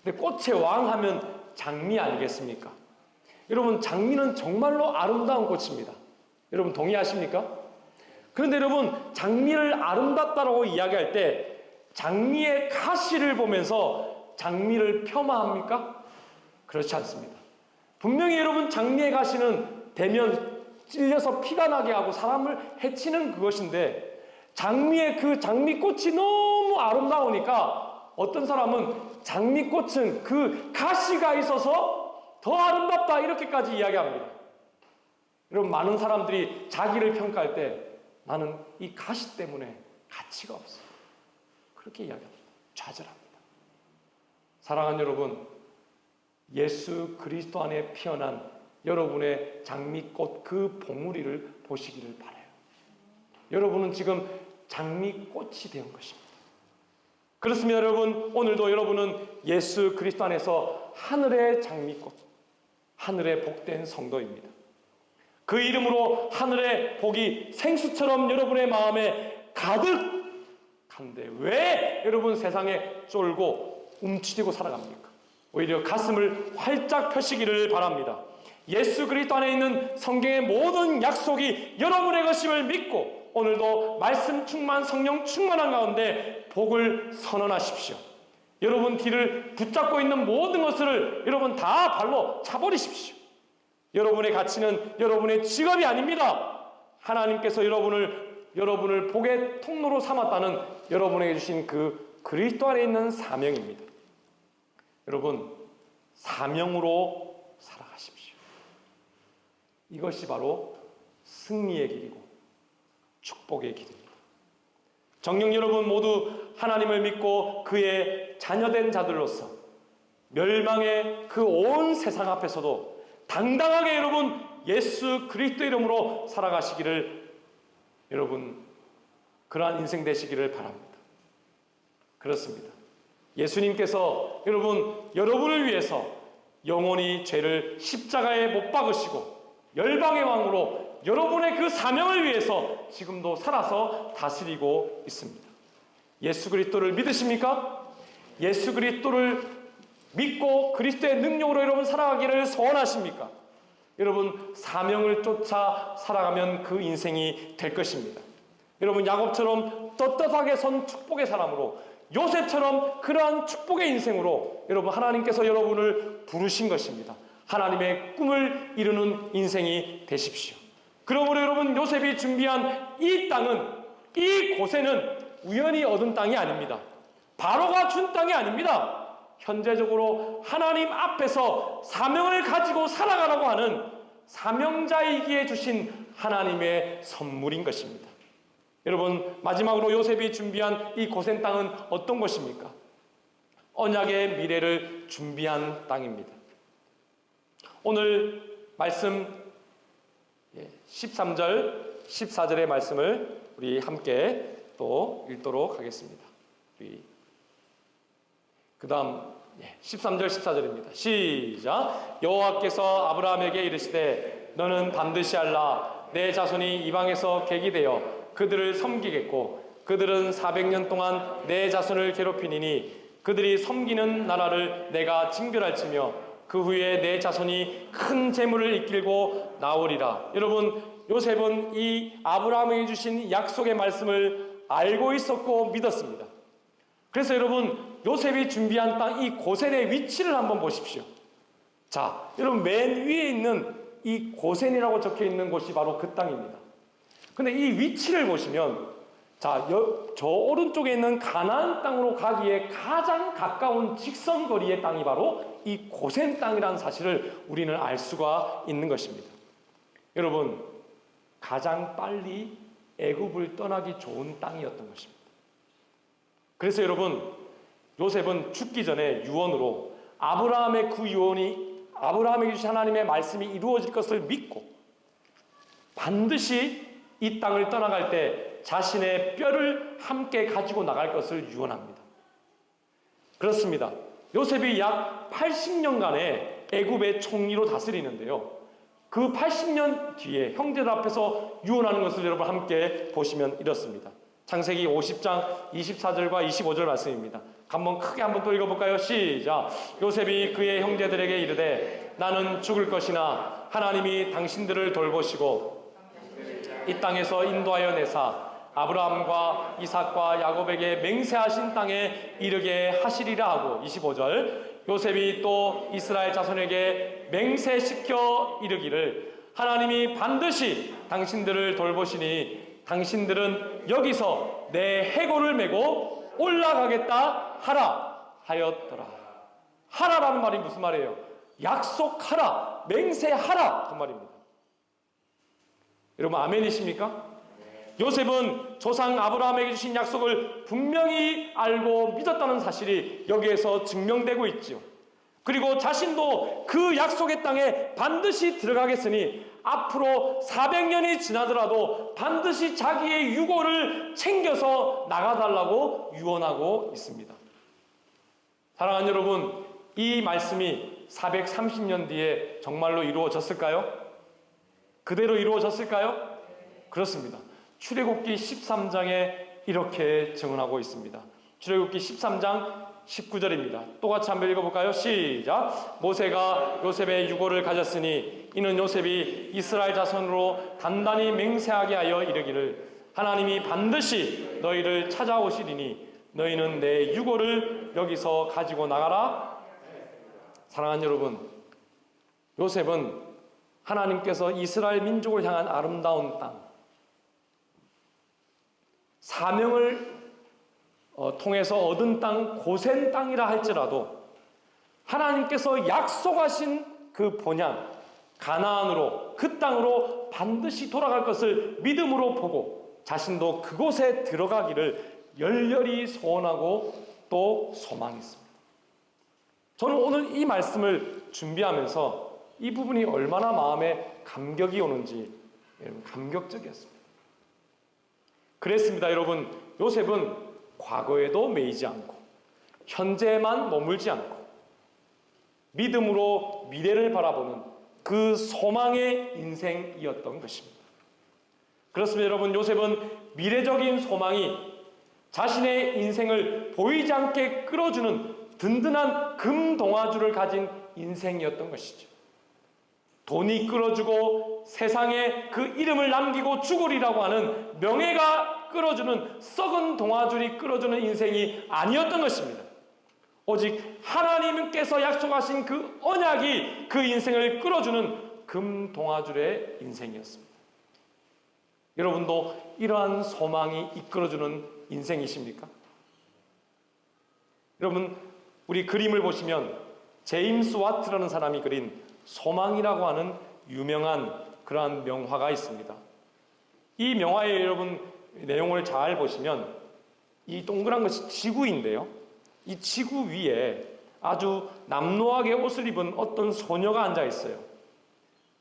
근데 꽃의 왕 하면 장미 아니겠습니까? 여러분 장미는 정말로 아름다운 꽃입니다. 여러분 동의하십니까? 그런데 여러분 장미를 아름답다라고 이야기할 때 장미의 가시를 보면서 장미를 폄하합니까? 그렇지 않습니다. 분명히 여러분 장미의 가시는 대면 찔려서 피가 나게 하고 사람을 해치는 그것인데 장미의 그 장미꽃이 너무 아름다우니까 어떤 사람은 장미꽃은 그 가시가 있어서 더 아름답다 이렇게까지 이야기합니다. 여러분 많은 사람들이 자기를 평가할 때 나는 이 가시 때문에 가치가 없어 그렇게 이야기합니다. 좌절합니다. 사랑하는 여러분, 예수 그리스도 안에 피어난 여러분의 장미꽃 그 봉우리를 보시기를 바라요. 여러분은 지금 장미꽃이 된 것입니다. 그렇습니다. 여러분, 오늘도 여러분은 예수 그리스도 안에서 하늘의 장미꽃, 하늘의 복된 성도입니다. 그 이름으로 하늘의 복이 생수처럼 여러분의 마음에 가득한데 왜 여러분 세상에 쫄고 움츠리고 살아갑니까? 오히려 가슴을 활짝 펴시기를 바랍니다. 예수 그리스도 안에 있는 성경의 모든 약속이 여러분의 것임을 믿고 오늘도 말씀 충만, 성령 충만한 가운데 복을 선언하십시오. 여러분 뒤를 붙잡고 있는 모든 것을 여러분 다 발로 차버리십시오. 여러분의 가치는 여러분의 직업이 아닙니다. 하나님께서 여러분을 복의 통로로 삼았다는 여러분에게 주신 그 그리스도 안에 있는 사명입니다. 여러분 사명으로 살아가십시오. 이것이 바로 승리의 길이고 축복의 길입니다. 정녕 여러분 모두 하나님을 믿고 그의 자녀된 자들로서 멸망의 그 온 세상 앞에서도 당당하게 여러분 예수 그리스도 이름으로 살아가시기를 여러분 그러한 인생 되시기를 바랍니다. 그렇습니다. 예수님께서 여러분을 위해서 영원히 죄를 십자가에 못 박으시고 열방의 왕으로 여러분의 그 사명을 위해서 지금도 살아서 다스리고 있습니다. 예수 그리스도를 믿으십니까? 예수 그리스도를 믿고 그리스도의 능력으로 여러분 살아가기를 소원하십니까? 여러분 사명을 쫓아 살아가면 그 인생이 될 것입니다. 여러분 야곱처럼 떳떳하게 선 축복의 사람으로 요셉처럼 그러한 축복의 인생으로 여러분 하나님께서 여러분을 부르신 것입니다. 하나님의 꿈을 이루는 인생이 되십시오. 그러므로 여러분 요셉이 준비한 이 땅은 이 고세는 우연히 얻은 땅이 아닙니다. 바로가 준 땅이 아닙니다. 현재적으로 하나님 앞에서 사명을 가지고 살아가라고 하는 사명자이기에 주신 하나님의 선물인 것입니다. 여러분 마지막으로 요셉이 준비한 이 고센 땅은 어떤 것입니까? 언약의 미래를 준비한 땅입니다. 오늘 말씀 13절 14절의 말씀을 우리 함께 또 읽도록 하겠습니다. 그 다음 13절 14절입니다. 시작. 여호와께서 아브라함에게 이르시되 너는 반드시 알라 내 자손이 이방에서 객이 되어 그들을 섬기겠고 그들은 400년 동안 내 자손을 괴롭히니니 그들이 섬기는 나라를 내가 징별할지며 그 후에 내 자손이 큰 재물을 이끌고 나오리라. 여러분 요셉은 이 아브라함에게 주신 약속의 말씀을 알고 있었고 믿었습니다. 그래서 여러분 요셉이 준비한 땅 이 고센의 위치를 한번 보십시오. 자, 여러분 맨 위에 있는 이 고센이라고 적혀 있는 곳이 바로 그 땅입니다. 근데 이 위치를 보시면 자, 저 오른쪽에 있는 가나안 땅으로 가기에 가장 가까운 직선거리의 땅이 바로 이 고센 땅이라는 사실을 우리는 알 수가 있는 것입니다. 여러분 가장 빨리 애굽을 떠나기 좋은 땅이었던 것입니다. 그래서 여러분 요셉은 죽기 전에 유언으로 아브라함의 그 유언이 아브라함에게 주신 하나님의 말씀이 이루어질 것을 믿고 반드시 이 땅을 떠나갈 때 자신의 뼈를 함께 가지고 나갈 것을 유언합니다. 그렇습니다. 요셉이 약 80년간의 애굽의 총리로 다스리는데요. 그 80년 뒤에 형제들 앞에서 유언하는 것을 여러분 함께 보시면 이렇습니다. 창세기 50장 24절과 25절 말씀입니다. 크게 한번 또 읽어볼까요? 시작. 요셉이 그의 형제들에게 이르되 나는 죽을 것이나 하나님이 당신들을 돌보시고 이 땅에서 인도하여 내사 아브라함과 이삭과 야곱에게 맹세하신 땅에 이르게 하시리라 하고 25절 요셉이 또 이스라엘 자손에게 맹세시켜 이르기를 하나님이 반드시 당신들을 돌보시니 당신들은 여기서 내 해골을 메고 올라가겠다 하라 하였더라. 하라라는 말이 무슨 말이에요? 약속하라, 맹세하라 그 말입니다. 여러분 아멘이십니까? 요셉은 조상 아브라함에게 주신 약속을 분명히 알고 믿었다는 사실이 여기에서 증명되고 있죠. 그리고 자신도 그 약속의 땅에 반드시 들어가겠으니 앞으로 400년이 지나더라도 반드시 자기의 유고를 챙겨서 나가달라고 유언하고 있습니다. 사랑하는 여러분, 이 말씀이 430년 뒤에 정말로 이루어졌을까요? 그대로 이루어졌을까요? 그렇습니다. 출애굽기 13장에 이렇게 증언하고 있습니다. 출애굽기 13장 19절입니다. 똑같이 한번 읽어볼까요? 시작! 모세가 요셉의 유고를 가졌으니 이는 요셉이 이스라엘 자손으로 단단히 맹세하게 하여 이르기를 하나님이 반드시 너희를 찾아오시리니 너희는 내 유고를 여기서 가지고 나가라. 사랑하는 여러분, 요셉은 하나님께서 이스라엘 민족을 향한 아름다운 땅, 사명을 통해서 얻은 땅, 고센 땅이라 할지라도 하나님께서 약속하신 그 본향, 가나안으로, 그 땅으로 반드시 돌아갈 것을 믿음으로 보고 자신도 그곳에 들어가기를 열렬히 소원하고 또 소망했습니다. 저는 오늘 이 말씀을 준비하면서 이 부분이 얼마나 마음에 감격이 오는지 감격적이었습니다. 그랬습니다. 여러분, 요셉은 과거에도 매이지 않고 현재에만 머물지 않고 믿음으로 미래를 바라보는 그 소망의 인생이었던 것입니다. 그렇습니다. 여러분, 요셉은 미래적인 소망이 자신의 인생을 보이지 않게 끌어주는 든든한 금동아줄을 가진 인생이었던 것이죠. 돈이 끌어주고 세상에 그 이름을 남기고 죽으리라고 하는 명예가 끌어주는 썩은 동아줄이 끌어주는 인생이 아니었던 것입니다. 오직 하나님께서 약속하신 그 언약이 그 인생을 끌어주는 금동아줄의 인생이었습니다. 여러분도 이러한 소망이 이끌어주는 인생이십니까? 여러분, 우리 그림을 보시면 제임스 와트라는 사람이 그린 소망이라고 하는 유명한 그러한 명화가 있습니다. 이 명화의 여러분 내용을 잘 보시면 이 동그란 것이 지구인데요. 이 지구 위에 아주 남노하게 옷을 입은 어떤 소녀가 앉아 있어요.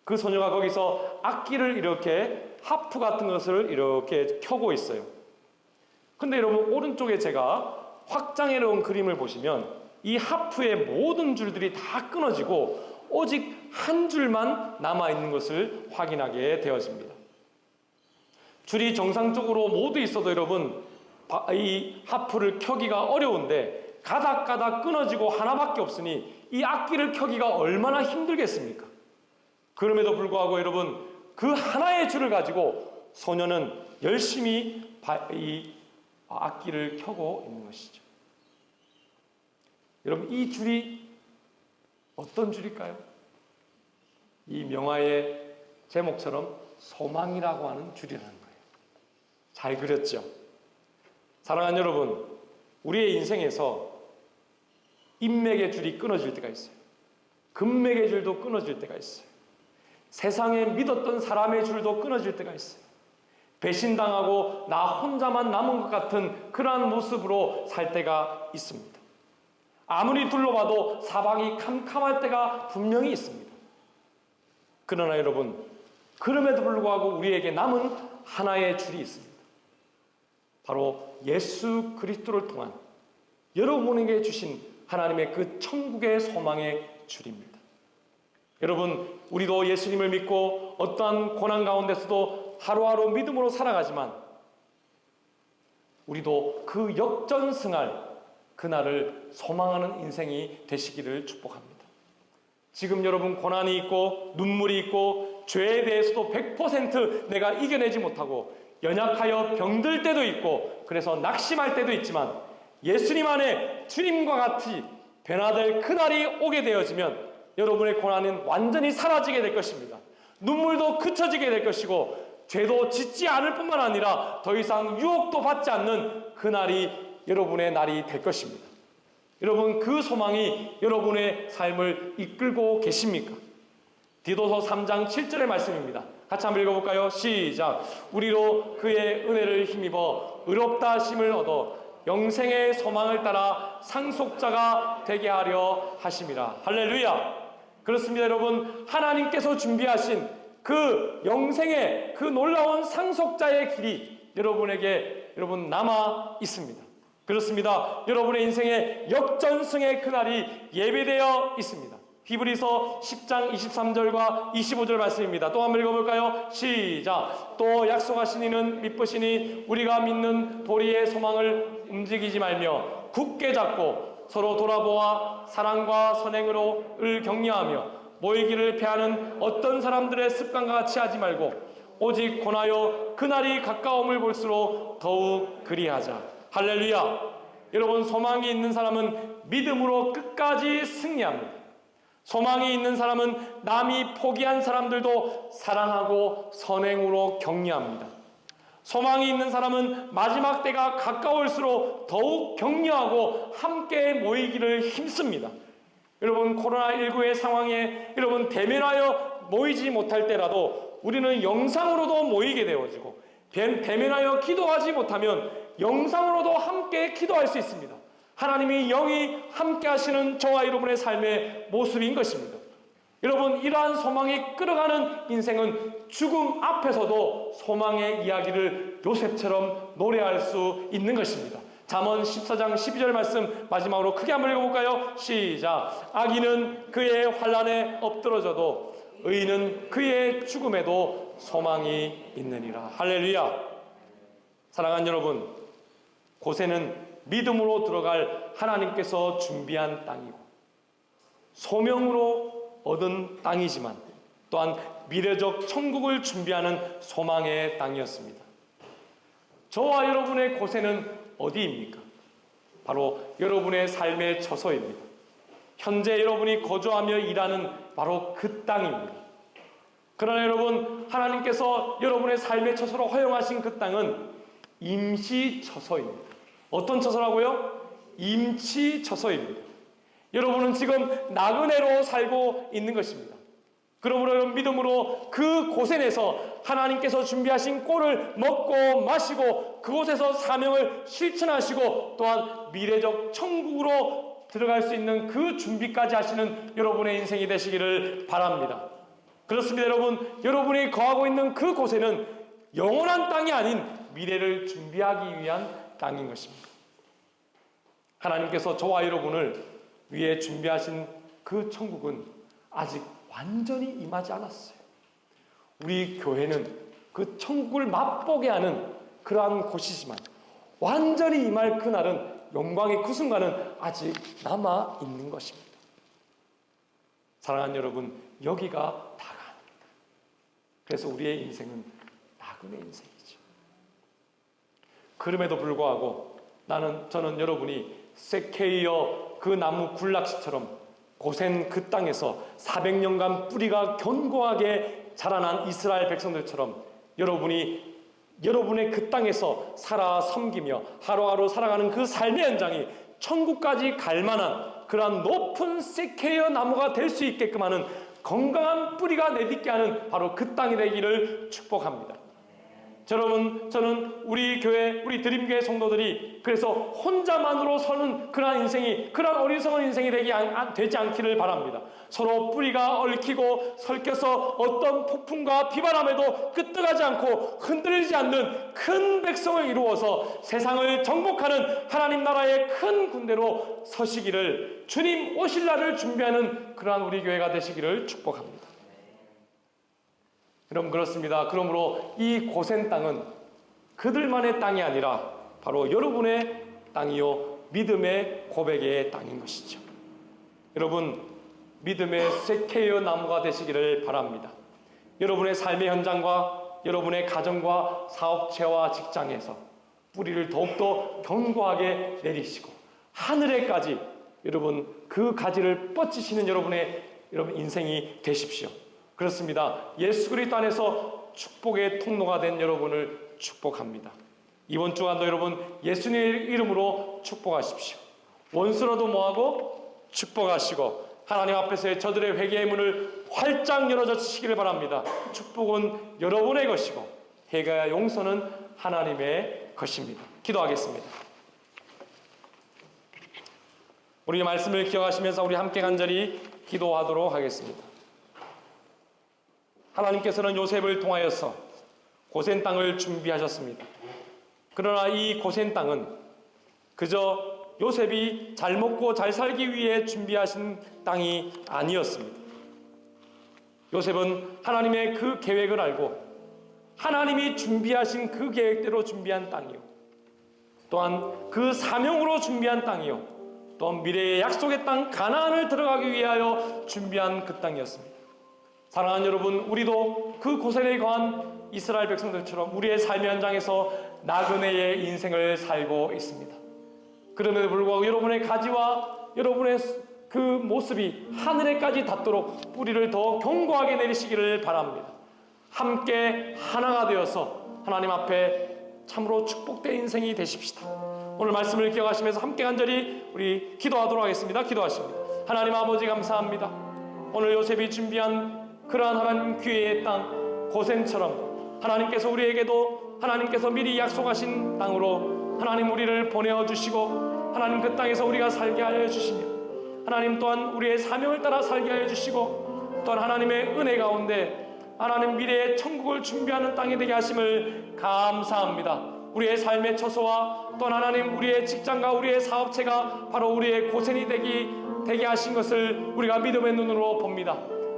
그 소녀가 거기서 악기를 이렇게 하프 같은 것을 이렇게 켜고 있어요. 근데 여러분 오른쪽에 제가 확장해 놓은 그림을 보시면 이 하프의 모든 줄들이 다 끊어지고 오직 한 줄만 남아있는 것을 확인하게 되어집니다. 줄이 정상적으로 모두 있어도 여러분 이 하프를 켜기가 어려운데 가닥가닥 끊어지고 하나밖에 없으니 이 악기를 켜기가 얼마나 힘들겠습니까? 그럼에도 불구하고 여러분 그 하나의 줄을 가지고 소녀는 열심히 이 악기를 켜고 있는 것이죠. 여러분 이 줄이 어떤 줄일까요? 이 명화의 제목처럼 소망이라고 하는 줄이라는 거예요. 잘 그렸죠? 사랑하는 여러분, 우리의 인생에서 인맥의 줄이 끊어질 때가 있어요. 금맥의 줄도 끊어질 때가 있어요. 세상에 믿었던 사람의 줄도 끊어질 때가 있어요. 배신당하고 나 혼자만 남은 것 같은 그러한 모습으로 살 때가 있습니다. 아무리 둘러봐도 사방이 캄캄할 때가 분명히 있습니다. 그러나 여러분, 그럼에도 불구하고 우리에게 남은 하나의 줄이 있습니다. 바로 예수 그리스도를 통한 여러분에게 주신 하나님의 그 천국의 소망의 줄입니다. 여러분, 우리도 예수님을 믿고 어떠한 고난 가운데서도 하루하루 믿음으로 살아가지만 우리도 그 역전승할 그날을 소망하는 인생이 되시기를 축복합니다. 지금 여러분 고난이 있고 눈물이 있고 죄에 대해서도 100% 내가 이겨내지 못하고 연약하여 병들 때도 있고 그래서 낙심할 때도 있지만 예수님 안에 주님과 같이 변화될 그날이 오게 되어지면 여러분의 고난은 완전히 사라지게 될 것입니다. 눈물도 그쳐지게 될 것이고 죄도 짓지 않을 뿐만 아니라 더 이상 유혹도 받지 않는 그날이 여러분의 날이 될 것입니다. 여러분, 그 소망이 여러분의 삶을 이끌고 계십니까? 디도서 3장 7절의 말씀입니다. 같이 한번 읽어볼까요? 시작. 우리로 그의 은혜를 힘입어 의롭다 하심을 얻어 영생의 소망을 따라 상속자가 되게 하려 하심이라. 할렐루야. 그렇습니다. 여러분, 하나님께서 준비하신 그 영생의 그 놀라운 상속자의 길이 여러분에게 남아 있습니다. 그렇습니다. 여러분의 인생의 역전승의 그날이 예배되어 있습니다. 히브리서 10장 23절과 25절 말씀입니다. 또 한번 읽어볼까요? 시작. 또 약속하신 이는 미쁘시니 우리가 믿는 도리의 소망을 움직이지 말며 굳게 잡고 서로 돌아보아 사랑과 선행으로 을 격려하며 모이기를 패하는 어떤 사람들의 습관과 같이 하지 말고 오직 권하여 그날이 가까움을 볼수록 더욱 그리하자. 할렐루야. 여러분, 소망이 있는 사람은 믿음으로 끝까지 승리합니다. 소망이 있는 사람은 남이 포기한 사람들도 사랑하고 선행으로 격려합니다. 소망이 있는 사람은 마지막 때가 가까울수록 더욱 격려하고 함께 모이기를 힘씁니다. 여러분, 코로나19의 상황에 여러분 대면하여 모이지 못할 때라도 우리는 영상으로도 모이게 되어지고 대면하여 기도하지 못하면 영상으로도 함께 기도할 수 있습니다. 하나님이 영이 함께 하시는 저와 여러분의 삶의 모습인 것입니다. 여러분, 이러한 소망이 끌어가는 인생은 죽음 앞에서도 소망의 이야기를 요셉처럼 노래할 수 있는 것입니다. 잠언 14장 12절 말씀 마지막으로 크게 한번 읽어볼까요? 시작. 악인은 그의 환난에 엎드러져도 의인은 그의 죽음에도 소망이 있느니라. 할렐루야. 사랑하는 여러분, 고센은 믿음으로 들어갈 하나님께서 준비한 땅이고 소명으로 얻은 땅이지만 또한 미래적 천국을 준비하는 소망의 땅이었습니다. 저와 여러분의 고센은 어디입니까? 바로 여러분의 삶의 처소입니다. 현재 여러분이 거주하며 일하는 바로 그 땅입니다. 그러나 여러분, 하나님께서 여러분의 삶의 처소로 허용하신 그 땅은 임시 처소입니다. 어떤 처소라고요? 임시 처소입니다. 여러분은 지금 나그네로 살고 있는 것입니다. 그러므로 여러분, 믿음으로 그 고센에서 하나님께서 준비하신 꼴을 먹고 마시고 그곳에서 사명을 실천하시고 또한 미래적 천국으로 들어갈 수 있는 그 준비까지 하시는 여러분의 인생이 되시기를 바랍니다. 그렇습니다. 여러분, 여러분이 거하고 있는 그 고센은 영원한 땅이 아닌 미래를 준비하기 위한 땅인 것입니다. 하나님께서 저와 여러분을 위해 준비하신 그 천국은 아직 완전히 임하지 않았어요. 우리 교회는 그 천국을 맛보게 하는 그러한 곳이지만 완전히 임할 그날은, 영광의 그 순간은 아직 남아 있는 것입니다. 사랑하는 여러분, 여기가 다가 아닙니다. 그래서 우리의 인생은 나그네 인생이죠. 그럼에도 불구하고 저는 여러분이 세케이어 그 나무 군락지처럼 고센 그 땅에서 400년간 뿌리가 견고하게 자라난 이스라엘 백성들처럼 여러분의 그 땅에서 살아 섬기며 하루하루 살아가는 그 삶의 현장이 천국까지 갈 만한 그러한 높은 세케이어 나무가 될 수 있게끔 하는 건강한 뿌리가 내딛게 하는 바로 그 땅이 되기를 축복합니다. 여러분, 저는 우리 교회, 우리 드림교회 성도들이 그래서 혼자만으로 서는 그러한 인생이, 그러한 어리석은 인생이 되지 않기를 바랍니다. 서로 뿌리가 얽히고 설켜서 어떤 폭풍과 비바람에도 끄떡하지 않고 흔들리지 않는 큰 백성을 이루어서 세상을 정복하는 하나님 나라의 큰 군대로 서시기를, 주님 오실 날을 준비하는 그러한 우리 교회가 되시기를 축복합니다. 여러분, 그렇습니다. 그러므로 이 고센 땅은 그들만의 땅이 아니라 바로 여러분의 땅이요 믿음의 고백의 땅인 것이죠. 여러분, 믿음의 세케이어 나무가 되시기를 바랍니다. 여러분의 삶의 현장과 여러분의 가정과 사업체와 직장에서 뿌리를 더욱더 견고하게 내리시고 하늘에까지 여러분 그 가지를 뻗치시는 여러분 인생이 되십시오. 그렇습니다. 예수 그리스도 안에서 축복의 통로가 된 여러분을 축복합니다. 이번 주간도 여러분 예수님의 이름으로 축복하십시오. 원수라도 뭐하고 축복하시고 하나님 앞에서의 저들의 회개의 문을 활짝 열어져 주시기를 바랍니다. 축복은 여러분의 것이고 회개와 용서는 하나님의 것입니다. 기도하겠습니다. 우리 말씀을 기억하시면서 우리 함께 간절히 기도하도록 하겠습니다. 하나님께서는 요셉을 통하여서 고센 땅을 준비하셨습니다. 그러나 이 고센 땅은 그저 요셉이 잘 먹고 잘 살기 위해 준비하신 땅이 아니었습니다. 요셉은 하나님의 그 계획을 알고 하나님이 준비하신 그 계획대로 준비한 땅이요, 또한 그 사명으로 준비한 땅이요, 또한 미래의 약속의 땅 가나안을 들어가기 위하여 준비한 그 땅이었습니다. 사랑하는 여러분, 우리도 그 고센에 거한 이스라엘 백성들처럼 우리의 삶의 현장에서 나그네의 인생을 살고 있습니다. 그럼에도 불구하고 여러분의 가지와 여러분의 그 모습이 하늘에까지 닿도록 뿌리를 더 견고하게 내리시기를 바랍니다. 함께 하나가 되어서 하나님 앞에 참으로 축복된 인생이 되십시다. 오늘 말씀을 기억하시면서 함께 간절히 우리 기도하도록 하겠습니다. 기도하십니다. 하나님 아버지 감사합니다. 오늘 요셉이 준비한 그러한 하나님 기회의 땅 고센처럼 하나님께서 우리에게도 하나님께서 미리 약속하신 땅으로 하나님 우리를 보내어주시고 하나님 그 땅에서 우리가 살게 하여 주시며 하나님 또한 우리의 사명을 따라 살게 하여 주시고 또한 하나님의 은혜 가운데 하나님 미래의 천국을 준비하는 땅이 되게 하심을 감사합니다. 우리의 삶의 처소와 또한 하나님 우리의 직장과 우리의 사업체가 바로 우리의 고센이 되게 하신 것을 우리가 믿음의 눈으로 봅니다.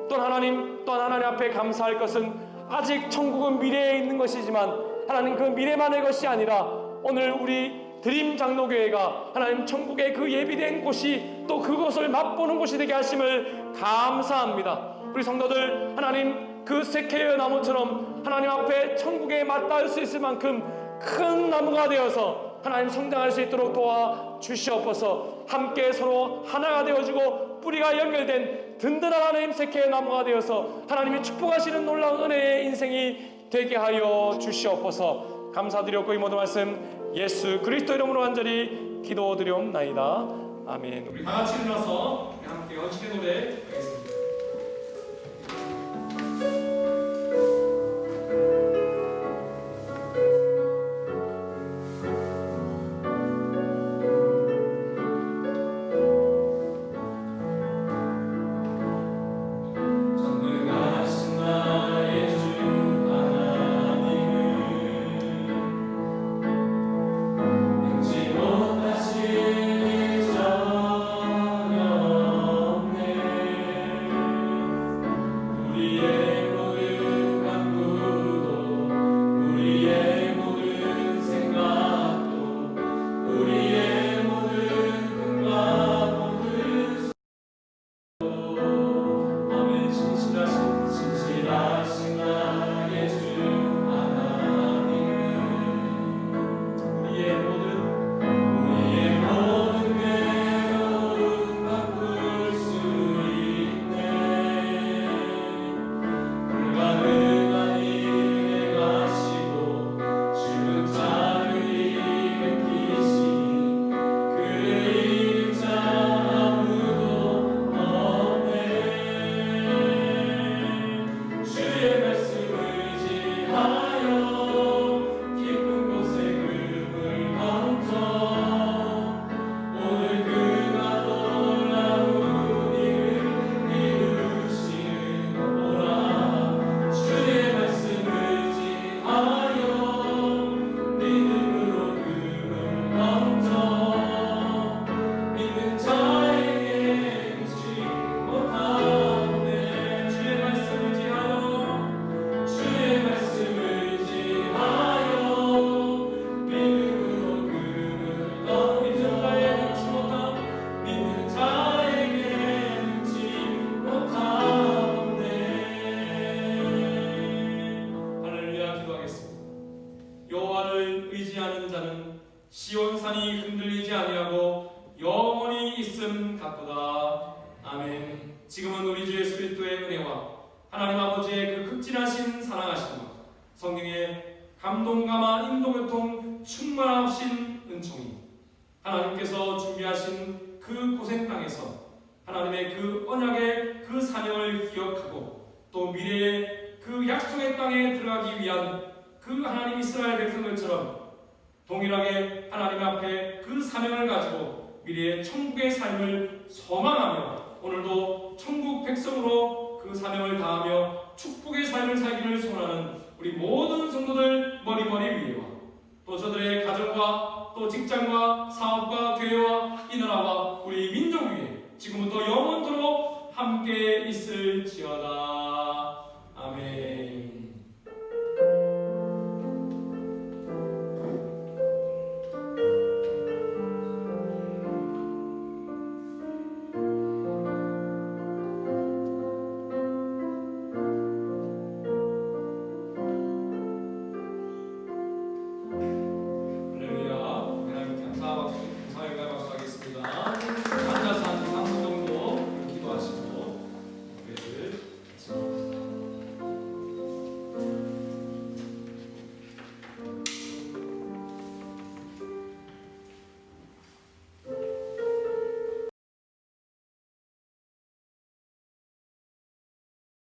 또한 하나님 앞에 감사할 것은 아직 천국은 미래에 있는 것이지만 하나님 그 미래만의 것이 아니라 오늘 우리 드림 장로교회가 하나님 천국의 그 예비된 곳이 또 그것을 맛보는 곳이 되게 하심을 감사합니다. 우리 성도들 하나님 그 세케이어 나무처럼 하나님 앞에 천국에 맞닿을 수 있을 만큼 큰 나무가 되어서 하나님 성장할 수 있도록 도와주시옵소서. 함께 서로 하나가 되어주고 뿌리가 연결된 든든한 하나님 세케이어 나무가 되어서 하나님이 축복하시는 놀라운 은혜의 인생이 되게 하여 주시옵소서. 감사드렸고 이 모든 말씀 예수 그리스도 이름으로 간절히 기도드리옵나이다. 아멘. 우리 다 같이 일어나서 함께 어찌된 노래 하겠습니다. 하나님 아버지의 그 극진하신 사랑하심과 성령의 감동감화 인도교통 충만하신 은총이 하나님께서 준비하신 그 고생 땅에서 하나님의 그 언약의 그 사명을 기억하고 또 미래의 그 약속의 땅에 들어가기 위한 그 하나님 이스라엘 백성들처럼 동일하게 하나님 앞에 그 사명을 가지고 미래의 천국의 삶을 소망하며 오늘도 천국 백성으로 그 사명을 다하며 축복의 삶을 살기를 소원하는 우리 모든 성도들 머리머리 위에와 또 저들의 가정과 또 직장과 사업과 교회와 이 나라와 우리 민족 위에 지금부터 영원토록 함께 있을지어다.